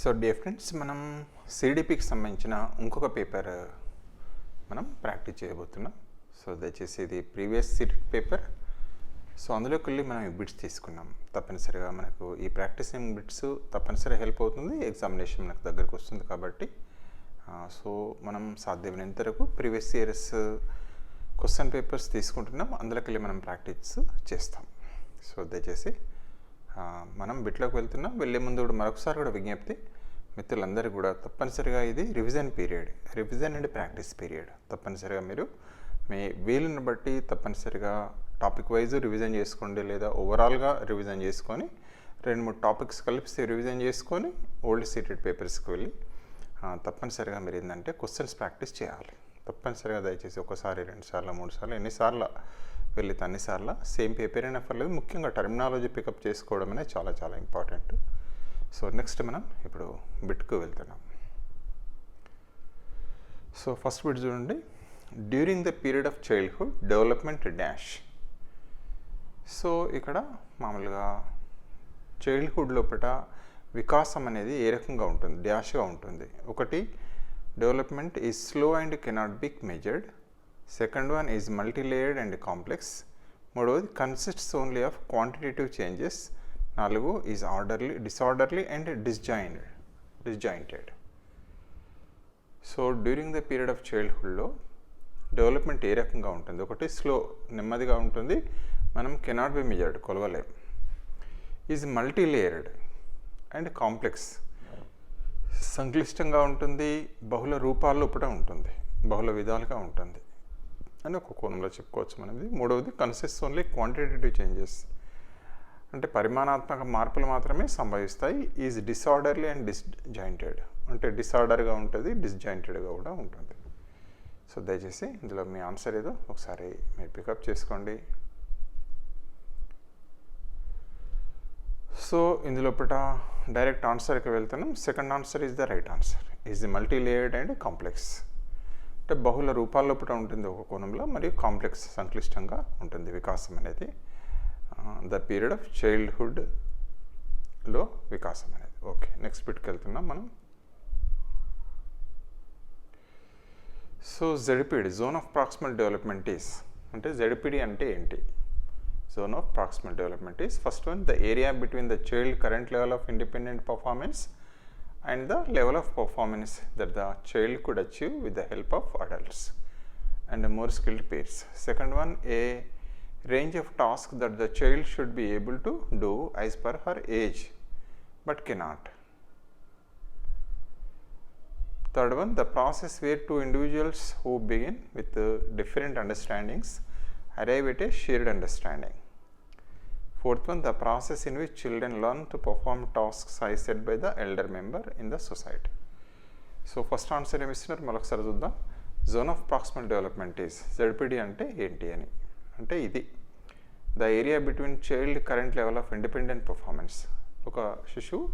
So dear friends, మనం సిడిపికి సంబంధించిన ఇంకొక పేపర్ మనం ప్రాక్టీస్ చేయబోతున్నాం. సో దయచేసి ఇది ప్రీవియస్ సిడి పేపర్. సో అందులోకి వెళ్ళి మనం ఈ బిట్స్ తీసుకున్నాం. తప్పనిసరిగా మనకు ఈ ప్రాక్టీసింగ్ బిట్స్ తప్పనిసరిగా హెల్ప్ అవుతుంది. ఎగ్జామినేషన్ మనకు దగ్గరకు వస్తుంది కాబట్టి సో మనం సాధ్యమైనంత వరకు ప్రీవియస్ ఇయర్స్ క్వశ్చన్ పేపర్స్ తీసుకుంటున్నాం. అందులోకి వెళ్ళి మనం ప్రాక్టీస్ చేస్తాం. సో దయచేసి మనం బిట్లోకి వెళ్తున్నాం. వెళ్ళే ముందు కూడా మరొకసారి కూడా విజ్ఞప్తి, మిత్రులందరూ కూడా తప్పనిసరిగా ఇది revision period, revision and practice period. తప్పనిసరిగా మీరు మీ వీలుని బట్టి తప్పనిసరిగా టాపిక్ వైజ్ రివిజన్ చేసుకోండి, లేదా ఓవరాల్గా రివిజన్ చేసుకొని 2-3 టాపిక్స్ కలిపి రివిజన్ చేసుకొని ఓల్డ్ సీటెడ్ పేపర్స్కి వెళ్ళి తప్పనిసరిగా మీరు ఏంటంటే క్వశ్చన్స్ ప్రాక్టీస్ చేయాలి. తప్పనిసరిగా దయచేసి ఒకసారి 2 సార్లు 3 సార్లు ఎన్నిసార్లు వెళ్ళితే అన్నిసార్లు సేమ్ పేపర్ అయినా పర్లేదు. ముఖ్యంగా టర్మినాలజీ పికప్ చేసుకోవడం అనేది చాలా చాలా ఇంపార్టెంట్. సో నెక్స్ట్ మనం ఇప్పుడు బిట్కు వెళ్తున్నాం. సో ఫస్ట్ బిట్ చూడండి, during the period of childhood development dash. So ఇక్కడ మామూలుగా చైల్డ్హుడ్ లోపల వికాసం అనేది ఏ రకంగా ఉంటుంది, డాష్గా ఉంటుంది. ఒకటి, development is slow and cannot be measured. Second one is multilayered and complex. మూడవది consists only of quantitative changes. 4 is disorderly and disjointed. So during the period of చైల్డ్హుడ్లో డెవలప్మెంట్ ఏ రకంగా ఉంటుంది? ఒకటి, స్లో, నెమ్మదిగా ఉంటుంది, మనం కెనాట్ బి మెజర్డ్, కొలవలేం. ఈజ్ మల్టీలేయర్డ్ అండ్ కాంప్లెక్స్, సంక్లిష్టంగా ఉంటుంది, బహుళ రూపాల్లో కూడా ఉంటుంది, బహుళ విధాలుగా ఉంటుంది అని ఒక కోణంలో చెప్పుకోవచ్చు మనది. మూడవది, కన్సిస్ట్ ఓన్లీ క్వాంటిటేటివ్ చేంజెస్, అంటే పరిమాణాత్మక మార్పులు మాత్రమే సంభవిస్తాయి. ఈజ్ డిసార్డర్లీ అండ్ డిస్జాయింటెడ్, అంటే డిసార్డర్గా ఉంటుంది, డిస్జాయింటెడ్గా కూడా ఉంటుంది. సో దయచేసి ఇందులో మీ ఆన్సర్ ఏదో ఒకసారి మీరు పికప్ చేసుకోండి. సో ఇందులో డైరెక్ట్ ఆన్సర్కి వెళ్తున్నాం. Second answer is the right answer. Is the multilayered and complex, అంటే బహుళ రూపాల్లో ఉంటుంది ఒక కోణంలో, మరియు కాంప్లెక్స్, సంక్లిష్టంగా ఉంటుంది వికాసం అనేది. ద పీరియడ్ ఆఫ్ చైల్డ్హుడ్లో వికాసం అనేది. ఓకే, నెక్స్ట్ బిట్కి వెళ్తున్నాం మనం. So జెడ్పిడి, zone of proximal development is, అంటే జెడ్పిడి అంటే ఏంటి? Zone of proximal development is, first one, the area between the child current level of independent performance and the level of performance that the child could achieve with the help of adults and more skilled peers. Second one, a range of tasks that the child should be able to do as per her age but cannot. Third one, the process where two individuals who begin with different understandings arrive at a shared understanding. Fourth one, the process in which children learn to perform tasks as said by the elder member in the society. So first answer ఏమి ఇస్తున్నారు మరొకసారి చూద్దాం. Zone of proximal development is, జెడ్పిడి అంటే ఏంటి అని, అంటే ఇది the area between child current level of independent performance. ఒక శిశువు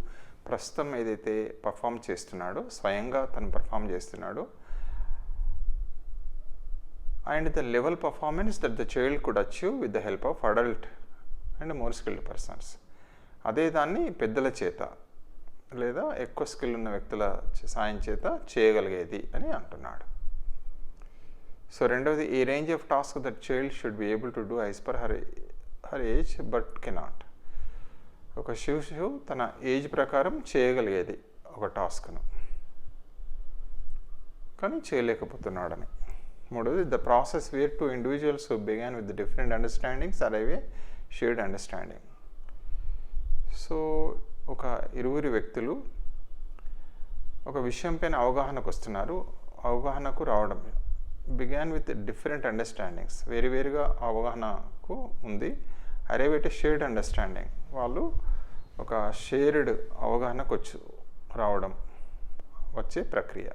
ప్రస్తుతం ఏదైతే పర్ఫామ్ చేస్తున్నాడో, స్వయంగా తను పర్ఫామ్ చేస్తున్నాడో, and the level performance that the child could achieve with the help of adult and more skilled persons. అదే దాన్ని పెద్దల చేత లేదా ఎక్కువ స్కిల్ ఉన్న వ్యక్తుల సాయం చేత చేయగలిగేది అని అంటున్నాడు. సో రెండవది, ఈ range of task that child should be able to do as per her age but cannot. ఒక శిశువు తన ఏజ్ ప్రకారం చేయగలిగేది ఒక టాస్క్ను, కానీ చేయలేకపోతున్నాడని. మూడవది, the process where to individuals who began with different understandings arrive A shared understanding. So ఒక ఇరువురి వ్యక్తులు ఒక విషయం పైన అవగాహనకు వస్తున్నారు, అవగాహనకు రావడం, బిగాన్ విత్ డిఫరెంట్ అండర్స్టాండింగ్స్, వేరువేరుగా అవగాహనకు ఉంది, arrive at a shared understanding, వాళ్ళు ఒక షేర్డ్ అవగాహనకు రావడం, వచ్చే ప్రక్రియ.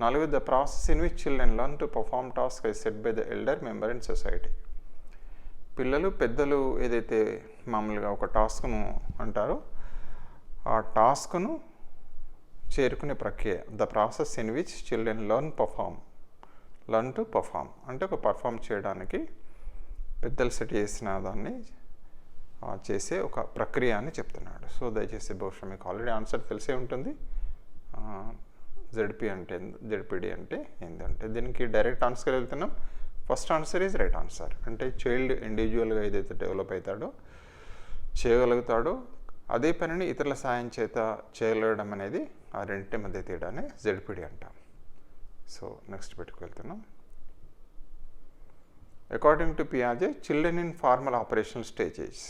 4, the process in which children learn to perform tasks as said by the elder member in society. పిల్లలు పెద్దలు ఏదైతే మామూలుగా ఒక టాస్క్ను అంటారో ఆ టాస్క్ను చేరుకునే ప్రక్రియ. The process in which children learn to perform, అంటే ఒక పర్ఫామ్ చేయడానికి పెద్దలు సెట్ చేసిన దాన్ని చేసే ఒక ప్రక్రియ అని చెప్తున్నాడు. సో దయచేసి బహుశా మీకు ఆల్రెడీ ఆన్సర్ తెలిసే ఉంటుంది. జెడ్పీ అంటే జెడ్పీడి అంటే ఏంటంటే దీనికి డైరెక్ట్ ఆన్సర్ వెళ్తున్నాం. First answer is right answer. అంటే చైల్డ్ ఇండివిజువల్గా ఏదైతే డెవలప్ అవుతాడో చేయగలుగుతాడో అదే పనిని ఇతరుల సాయం చేత చేయగలగడం అనేది ఆ రెండింటి మధ్య తేడానే జెడ్పీడి అంటాం. సో నెక్స్ట్ పెట్టుకు వెళ్తున్నాం. అకార్డింగ్ టు పియాజే children in formal operation stages.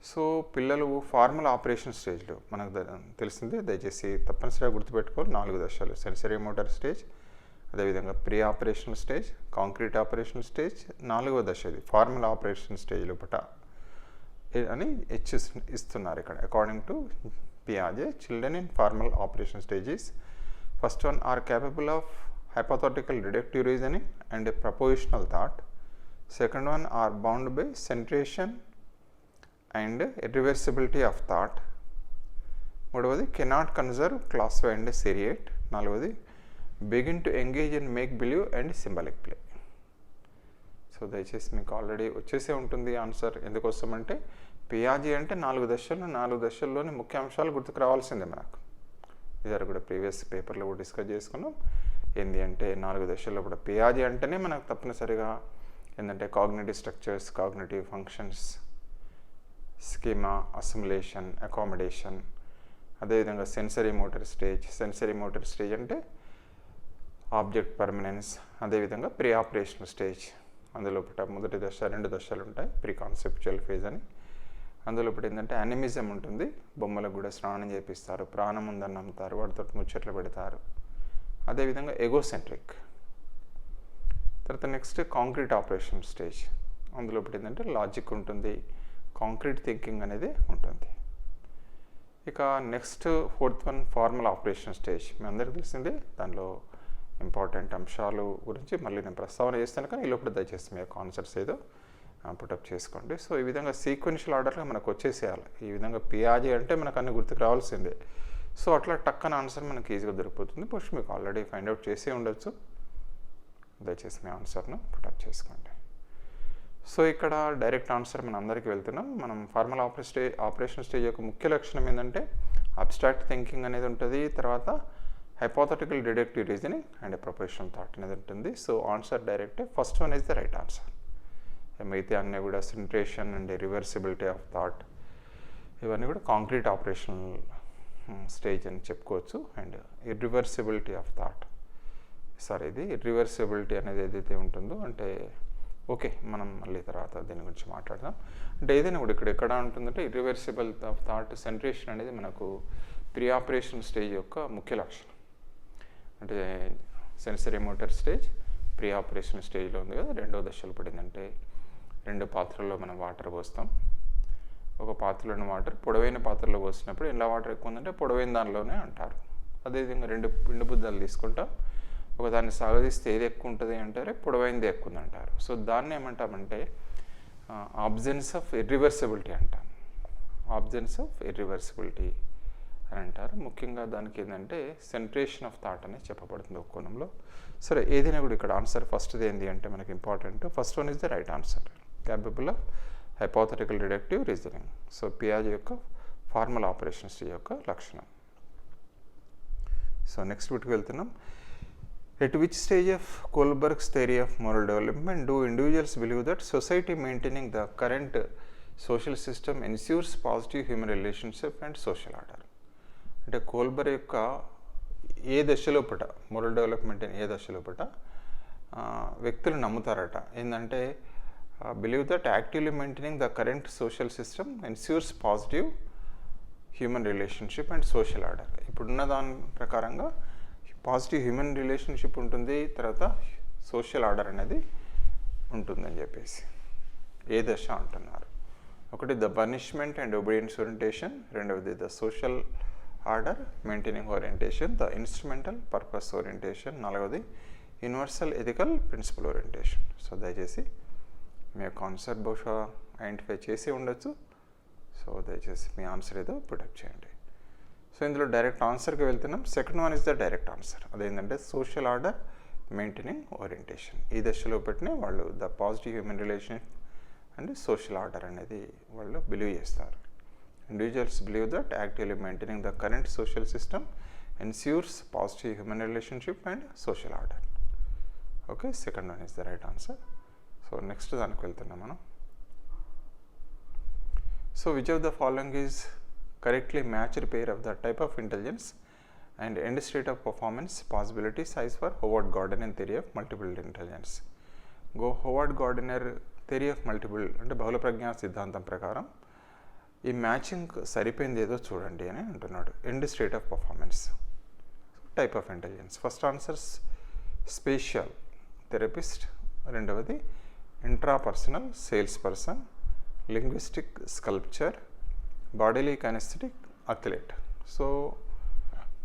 So పిల్లలు ఫార్మల్ ఆపరేషన్ స్టేజ్లో మనకు తెలిసిందే, దయచేసి తప్పనిసరిగా గుర్తుపెట్టుకోవాలి. 4 దశలు: సెన్సరీ మోటార్ స్టేజ్, అదేవిధంగా pre operational stage, concrete operation stage, 4వ దశ ఇది ఫార్మల్ ఆపరేషన్ స్టేజ్ లోపట అని ఇస్తున్నారు ఇక్కడ. అకార్డింగ్ టు పియాజే children in formal operation stages first one are capable of hypothetical deductive reasoning and a propositional thought. Second one are bound by centration and irreversibility of thought. మూడవది cannot conserve, classify and seriate. నాలుగవది begin to engage in make believe and symbolic play. So దయచేసి మీకు already వచ్చేసే ఉంటుంది answer. ఎందుకోసం అంటే పియాజే అంటే 4 దశలు, 4 దశల్లోని ముఖ్య అంశాలు గుర్తుకు రావాల్సిందే మనకు. ఇద్దరు కూడా ప్రీవియస్ పేపర్లో కూడా డిస్కస్ చేసుకున్నాం. ఏంటి అంటే 4 దశల్లో కూడా పియాజే అంటేనే మనకు తప్పనిసరిగా ఏంటంటే cognitive structures, cognitive functions, schema, assimilation, accommodation, అదేవిధంగా sensory motor stage. Sensory motor stage అంటే ఆబ్జెక్ట్ పర్మనెన్స్. అదేవిధంగా ప్రీ ఆపరేషనల్ స్టేజ్, అందులో మొదటి దశ 2 దశలు ఉంటాయి, ప్రీ కాన్సెప్చువల్ ఫేజ్ అని. అందులో ఏంటంటే అనిమిజం ఉంటుంది, బొమ్మలకు కూడా స్నానం చేపిస్తారు, ప్రాణం ఉందని నమ్ముతారు, వాటితో ముచ్చట్లు పెడతారు. అదేవిధంగా ఎగోసెంట్రిక్. తర్వాత నెక్స్ట్ కాంక్రీట్ ఆపరేషన్ స్టేజ్, అందులో ఏంటంటే లాజిక్ ఉంటుంది, కాంక్రీట్ థింకింగ్ అనేది ఉంటుంది. ఇక next 4th one formal operation stage. మీ అందరికీ తెలిసిందే, దానిలో ఇంపార్టెంట్ అంశాలు గురించి మళ్ళీ నేను ప్రస్తావన చేస్తాను, కానీ ఈ లోపల దయచేసి మీ యొక్క ఆన్సర్స్ ఏదో పుటప్ చేసుకోండి. సో ఈ విధంగా సీక్వెన్షియల్ ఆర్డర్లో మనకు వచ్చేసేయాలి. ఈ విధంగా పియాజే అంటే మనకు అన్ని గుర్తుకు రావాల్సిందే. సో అట్లా టక్కన ఆన్సర్ మనకి ఈజీగా దొరికిపోతుంది. ఫస్ట్ మీకు ఆల్రెడీ ఫైండ్ అవుట్ చేసే ఉండొచ్చు, దయచేసి మీ ఆన్సర్ను పుటప్ చేసుకోండి. సో ఇక్కడ డైరెక్ట్ ఆన్సర్ మన అందరికీ వెళ్తున్నాం. మనం ఫార్మల్ ఆపరేషన్ స్టేజ్ యొక్క ముఖ్య లక్షణం ఏంటంటే అబ్స్ట్రాక్ట్ థింకింగ్ అనేది ఉంటుంది, తర్వాత hypothetical deductive reasoning and propositional thought అనేది ఉంటుంది. So answer direct first one is the right answer. మిగతా అన్నీ కూడా centration and reversibility of thought, ఇవన్నీ కూడా కాంక్రీట్ ఆపరేషనల్ స్టేజ్ అని చెప్పుకోవచ్చు. అండ్ ఇర్రివర్సిబిలిటీ ఆఫ్ థాట్, ఇది ఇర్రివర్సిబిలిటీ అనేది ఏదైతే ఉంటుందో అంటే ఓకే, మనం మళ్ళీ తర్వాత దీని గురించి మాట్లాడదాం. అంటే ఏదైనా కూడా ఎక్కడ ఉంటుందంటే ఇర్రివర్సిబుల్ ఆఫ్ థాట్, సెంట్రేషన్ అనేది మనకు ప్రీ ఆపరేషన్ స్టేజ్ యొక్క ముఖ్య లక్షణం. అంటే sensory motor stage pre operation స్టేజ్లో ఉంది కదా. 2వ దశలో పడిందంటే 2 పాత్రల్లో మనం వాటర్ పోస్తాం. ఒక పాత్రలోని వాటర్ పొడవైన పాత్రలో పోసినప్పుడు ఎలా వాటర్ ఎక్కువ ఉందంటే పొడవైన దానిలోనే అంటారు. అదేవిధంగా 2 పిండి బుద్దలు తీసుకుంటాం, ఒకదాన్ని సాగదీస్తే ఏది ఎక్కువ ఉంటుంది అంటారే, పొడవైనది ఎక్కువ ఉంది అంటారు. సో దాన్ని ఏమంటామంటే ఆబ్సెన్స్ ఆఫ్ ఇర్రివర్సిబిలిటీ అంటాం. ఆబ్సెన్స్ ఆఫ్ ఇర్రివర్సిబిలిటీ అని అంటారు. ముఖ్యంగా దానికి ఏంటంటే సెంట్రేషన్ ఆఫ్ థాట్ అనేది చెప్పబడుతుంది ఒక కోణంలో. సరే, ఏదైనా కూడా ఇక్కడ ఆన్సర్ ఫస్ట్ది ఏంటి అంటే మనకి important. First one is the right answer, capable of hypothetical deductive reasoning. So పియాజే యొక్క ఫార్మల్ ఆపరేషన్ స్టేజ్ యొక్క లక్షణం. సో నెక్స్ట్ వీటికి వెళ్తున్నాం. At which stage of Kohlberg's theory of moral development do individuals believe that society maintaining the current social system ensures positive human relationship and social order. అంటే Kohlberg యొక్క ఏ దశలోపట, moral development ఏ దశలోపట వ్యక్తులు నమ్ముతారట ఏంటంటే believe that actively maintaining the current social system ensures positive human relationship and social order. ఇప్పుడున్న దాని ప్రకారంగా positive human relationship ఉంటుంది, తర్వాత సోషల్ ఆర్డర్ అనేది ఉంటుందని చెప్పేసి ఏ దశ అంటున్నారు. ఒకటి the punishment and obedience orientation, రెండవది the social order maintaining orientation, the instrumental purpose orientation, నాలుగవది universal ethical principle orientation. So దయచేసి మీ యొక్క ఆన్సర్ బహుశా ఐడెంటిఫై చేసి ఉండొచ్చు. సో దయచేసి మీ ఆన్సర్ ఏదో పుటప్ చేయండి. సో ఇందులో డైరెక్ట్ ఆన్సర్కి వెళ్తున్నాం. Second one is the direct answer. అదేంటంటే సోషల్ ఆర్డర్ మెయింటైనింగ్ ఓరియంటేషన్. ఈ దశలో పెట్టిన వాళ్ళు the positive human relation and social order అనేది వాళ్ళు బిలీవ్ చేస్తారు. Individuals believe that actively maintaining the current social system ensures positive human relationship and social order. Okay, second one is the right answer. So next దానికి వెళ్తున్నాం మనం. So which of the following is correctly matched pair of the type of intelligence and end state of performance possibilities as for Howard Gardner theory of multiple intelligence. Howard gardener theory of multiple అంటే బహుళ ప్రజ్ఞా సిద్ధాంతం ప్రకారం ఈ matching సరిపోయింది ఏదో చూడండి అని అంటున్నాడు. End state of performance, type of intelligence. First answers spatial therapist, రెండవది intrapersonal sales person, linguistic sculpture, bodily kinesthetic athlete. So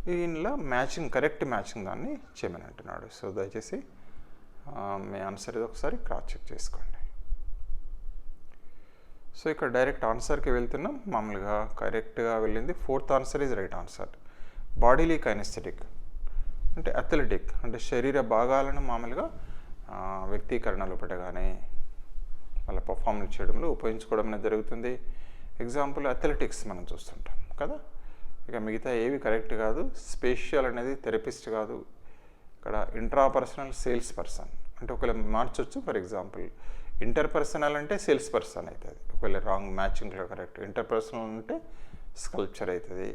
దీనిలో మ్యాచింగ్ కరెక్ట్ మ్యాచింగ్ దాన్ని చేయమని అంటున్నాడు. సో దయచేసి మీ ఆన్సర్ ఇది ఒకసారి క్రాస్ చెక్ చేసుకోండి. సో ఇక్కడ డైరెక్ట్ ఆన్సర్కి వెళ్తున్నాం. మామూలుగా కరెక్ట్గా వెళ్ళింది fourth answer is right answer. Bodily kinesthetic అంటే అథ్లెటిక్ అంటే శరీర భాగాలను మామూలుగా వ్యక్తీకరణలు పెట్టగానే వాళ్ళ పర్ఫార్మెన్స్ చేయడంలో ఉపయోగించుకోవడం అనేది జరుగుతుంది. ఎగ్జాంపుల్ అథ్లెటిక్స్ మనం చూస్తుంటాం కదా. ఇక మిగతా ఏవి కరెక్ట్ కాదు. స్పేషియల్ అనేది థెరపిస్ట్ కాదు. ఇక్కడ ఇంట్రాపర్సనల్ సేల్స్ పర్సన్ అంటే ఒకవేళ మార్చొచ్చు. ఫర్ ఎగ్జాంపుల్ ఇంటర్పర్సనల్ అంటే సేల్స్ పర్సన్ అవుతుంది, ఒకవేళ రాంగ్ మ్యాచింగ్లో కరెక్ట్. ఇంటర్పర్సనల్ అంటే స్కల్ప్చర్ అవుతుంది.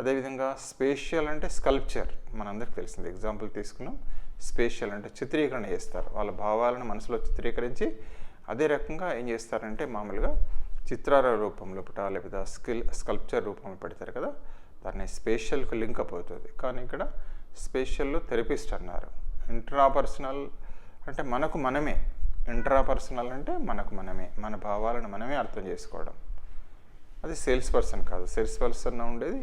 అదేవిధంగా స్పేషియల్ అంటే స్కల్ప్చర్ మనందరికి తెలిసింది. ఎగ్జాంపుల్ తీసుకున్నాం. స్పేషియల్ అంటే చిత్రీకరణ చేస్తారు, వాళ్ళ భావాలను మనసులో చిత్రీకరించి అదే రకంగా ఏం చేస్తారంటే మామూలుగా చిత్రాల రూపంలో లేకపోతే స్కల్ప్చర్ రూపంలో పెడతారు కదా, దాన్ని స్పేషియల్కి లింక్ అప్ అవుతుంది. కానీ ఇక్కడ స్పేషియల్లో థెరపిస్ట్ అన్నారు. ఇంట్రాపర్సనల్ అంటే మనకు మనమే, ఇంట్రాపర్సనల్ అంటే మనకు మనమే, మన భావాలను మనమే అర్థం చేసుకోవడం. అది సేల్స్ పర్సన్ కాదు. సేల్స్ పర్సన్ ఉండేది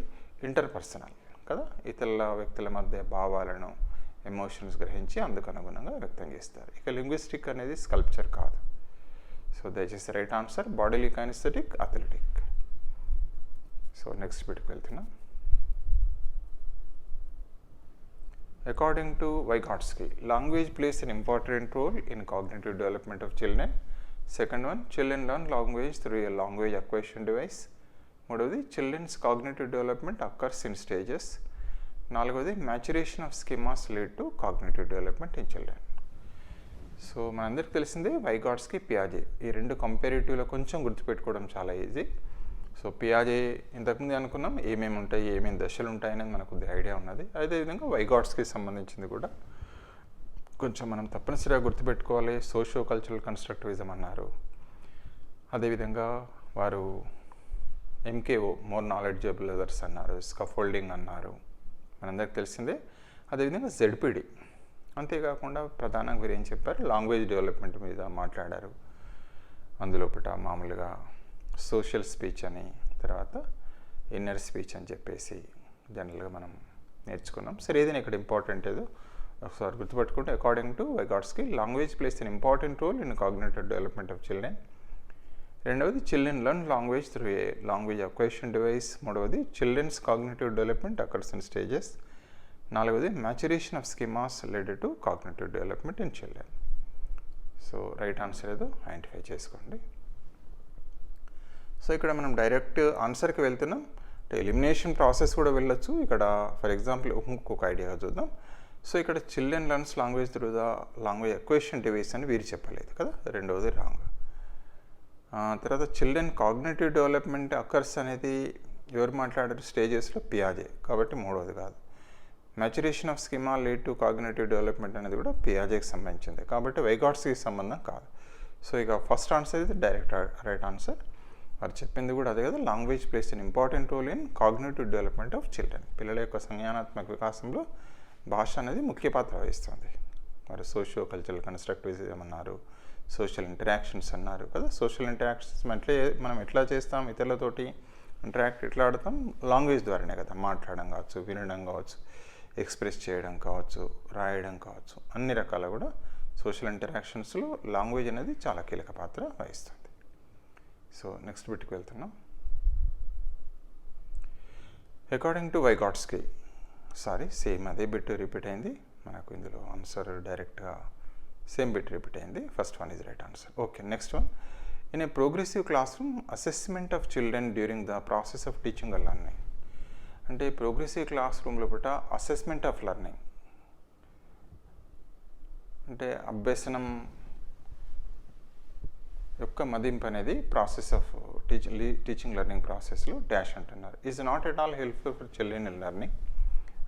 ఇంటర్పర్సనల్ కదా, ఇతరుల వ్యక్తుల మధ్య భావాలను ఎమోషన్స్ గ్రహించి అందుకు అనుగుణంగా వ్యక్తం చేస్తారు. ఇక లింగ్విస్టిక్ అనేది స్కల్ప్చర్ కాదు. సో దయచేసి right answer bodily kinesthetic athletic. So next బిట్కి వెళ్తున్నాం. According to Vygotsky, language plays an important role in cognitive development of children. Second one, children learn language through a language acquisition device. మూడవది, children's cognitive development occurs in stages. నాలుగవది, maturation of schemas lead to cognitive development in children. So మనందరికి తెలిసిందే వైగాట్స్కి, పియాజే. ఈ రెండు కంపారిటివ్లో కొంచెం గుర్తుపెట్టుకోవడం చాలా easy. So పియాజే ఇంతకుముందు అనుకున్నాం ఏమేమి ఉంటాయి, ఏమేమి దశలు ఉంటాయి అనేది మనకు ఐడియా ఉన్నది. అదేవిధంగా వైగాట్స్కి సంబంధించింది కూడా కొంచెం మనం తప్పనిసరిగా గుర్తుపెట్టుకోవాలి. సోషియో కల్చరల్ కన్స్ట్రక్టివిజం అన్నారు. అదేవిధంగా వారు ఎంకేఓ మోర్ నాలెడ్జబుల్ అదర్స్ అన్నారు, స్కఫోల్డింగ్ అన్నారు, మనందరికి తెలిసిందే. అదేవిధంగా జెడ్పిడి. అంతేకాకుండా ప్రధానంగా వీరు ఏం చెప్పారు, లాంగ్వేజ్ డెవలప్మెంట్ మీద మాట్లాడారు. అందులోపట మామూలుగా సోషల్ స్పీచ్ అని, తర్వాత ఇన్నర్ స్పీచ్ అని చెప్పేసి జనరల్గా మనం నేర్చుకున్నాం. సరే, ఏదైనా ఇక్కడ ఇంపార్టెంట్ ఏదో ఒకసారి గుర్తుపెట్టుకుంటే, according to Vygotsky language plays an important role in cognitive development of children. రెండవది, children learn language through a language acquisition device. మూడవది, children's cognitive development occurs in stages. నాలుగవది, maturation of schemas led to cognitive development in children. So right answer ఏదో identify చేసుకోండి. So ఇక్కడ మనం direct ఆన్సర్కి వెళ్తున్నాం. Elimination process కూడా వెళ్ళొచ్చు. ఇక్కడ ఫర్ ఎగ్జాంపుల్ ఇంకొక ఐడియాగా చూద్దాం. సో ఇక్కడ children learns language through the language అక్వేషన్ device అని వీరు చెప్పలేదు కదా, రెండవది రాంగ్. తర్వాత చిల్డ్రన్ కాగ్నిటివ్ డెవలప్మెంట్ అకర్స్ అనేది ఎవరు మాట్లాడారు స్టేజెస్లో, పియాజే, కాబట్టి మూడవది కాదు. Maturation of schema lead to cognitive development అనేది కూడా పియాజేకి సంబంధించింది, కాబట్టి వైగాట్స్కి సంబంధం కాదు. సో ఇక ఫస్ట్ ఆన్సర్ ఇది డైరెక్ట్ రైట్ ఆన్సర్. వారు చెప్పింది కూడా అదే కదా, language plays an important role in cognitive development of children. పిల్లల యొక్క సంజ్ఞానాత్మక వికాసంలో భాష అనేది ముఖ్య పాత్ర వహిస్తుంది. మరి సోషియో కల్చరల్ కన్స్ట్రక్టివిజం అన్నారు, సోషల్ ఇంటరాక్షన్స్ అన్నారు కదా. సోషల్ ఇంటరాక్షన్స్ మనం ఎట్లా చేస్తాం, ఇతరులతోటి ఇంటరాక్ట్ ఎట్లా ఆడతాం, లాంగ్వేజ్ ద్వారానే కదా. మాట్లాడడం కావచ్చు, వినడం కావచ్చు, ఎక్స్ప్రెస్ చేయడం కావచ్చు, రాయడం కావచ్చు, అన్ని రకాల కూడా సోషల్ ఇంటరాక్షన్స్లో లాంగ్వేజ్ అనేది చాలా కీలక పాత్ర వహిస్తుంది. సో నెక్స్ట్ బిట్కి వెళ్తున్నాం. అకార్డింగ్ టు వైగాట్స్కి, సేమ్ అదే బిట్ రిపీట్ అయింది మనకు. ఇందులో ఆన్సర్ డైరెక్ట్గా సేమ్ బిట్ రిపీట్ అయింది. First one is right answer. Okay, next one. In a progressive classroom, assessment of children during the process of teaching or learning. అంటే progressive class room లోపల assessment of learning అంటే అభ్యసనం యొక్క మదింపు అనేది process of teaching learning ప్రాసెస్లో dash అంటున్నారు. Is not at all helpful for children in learning.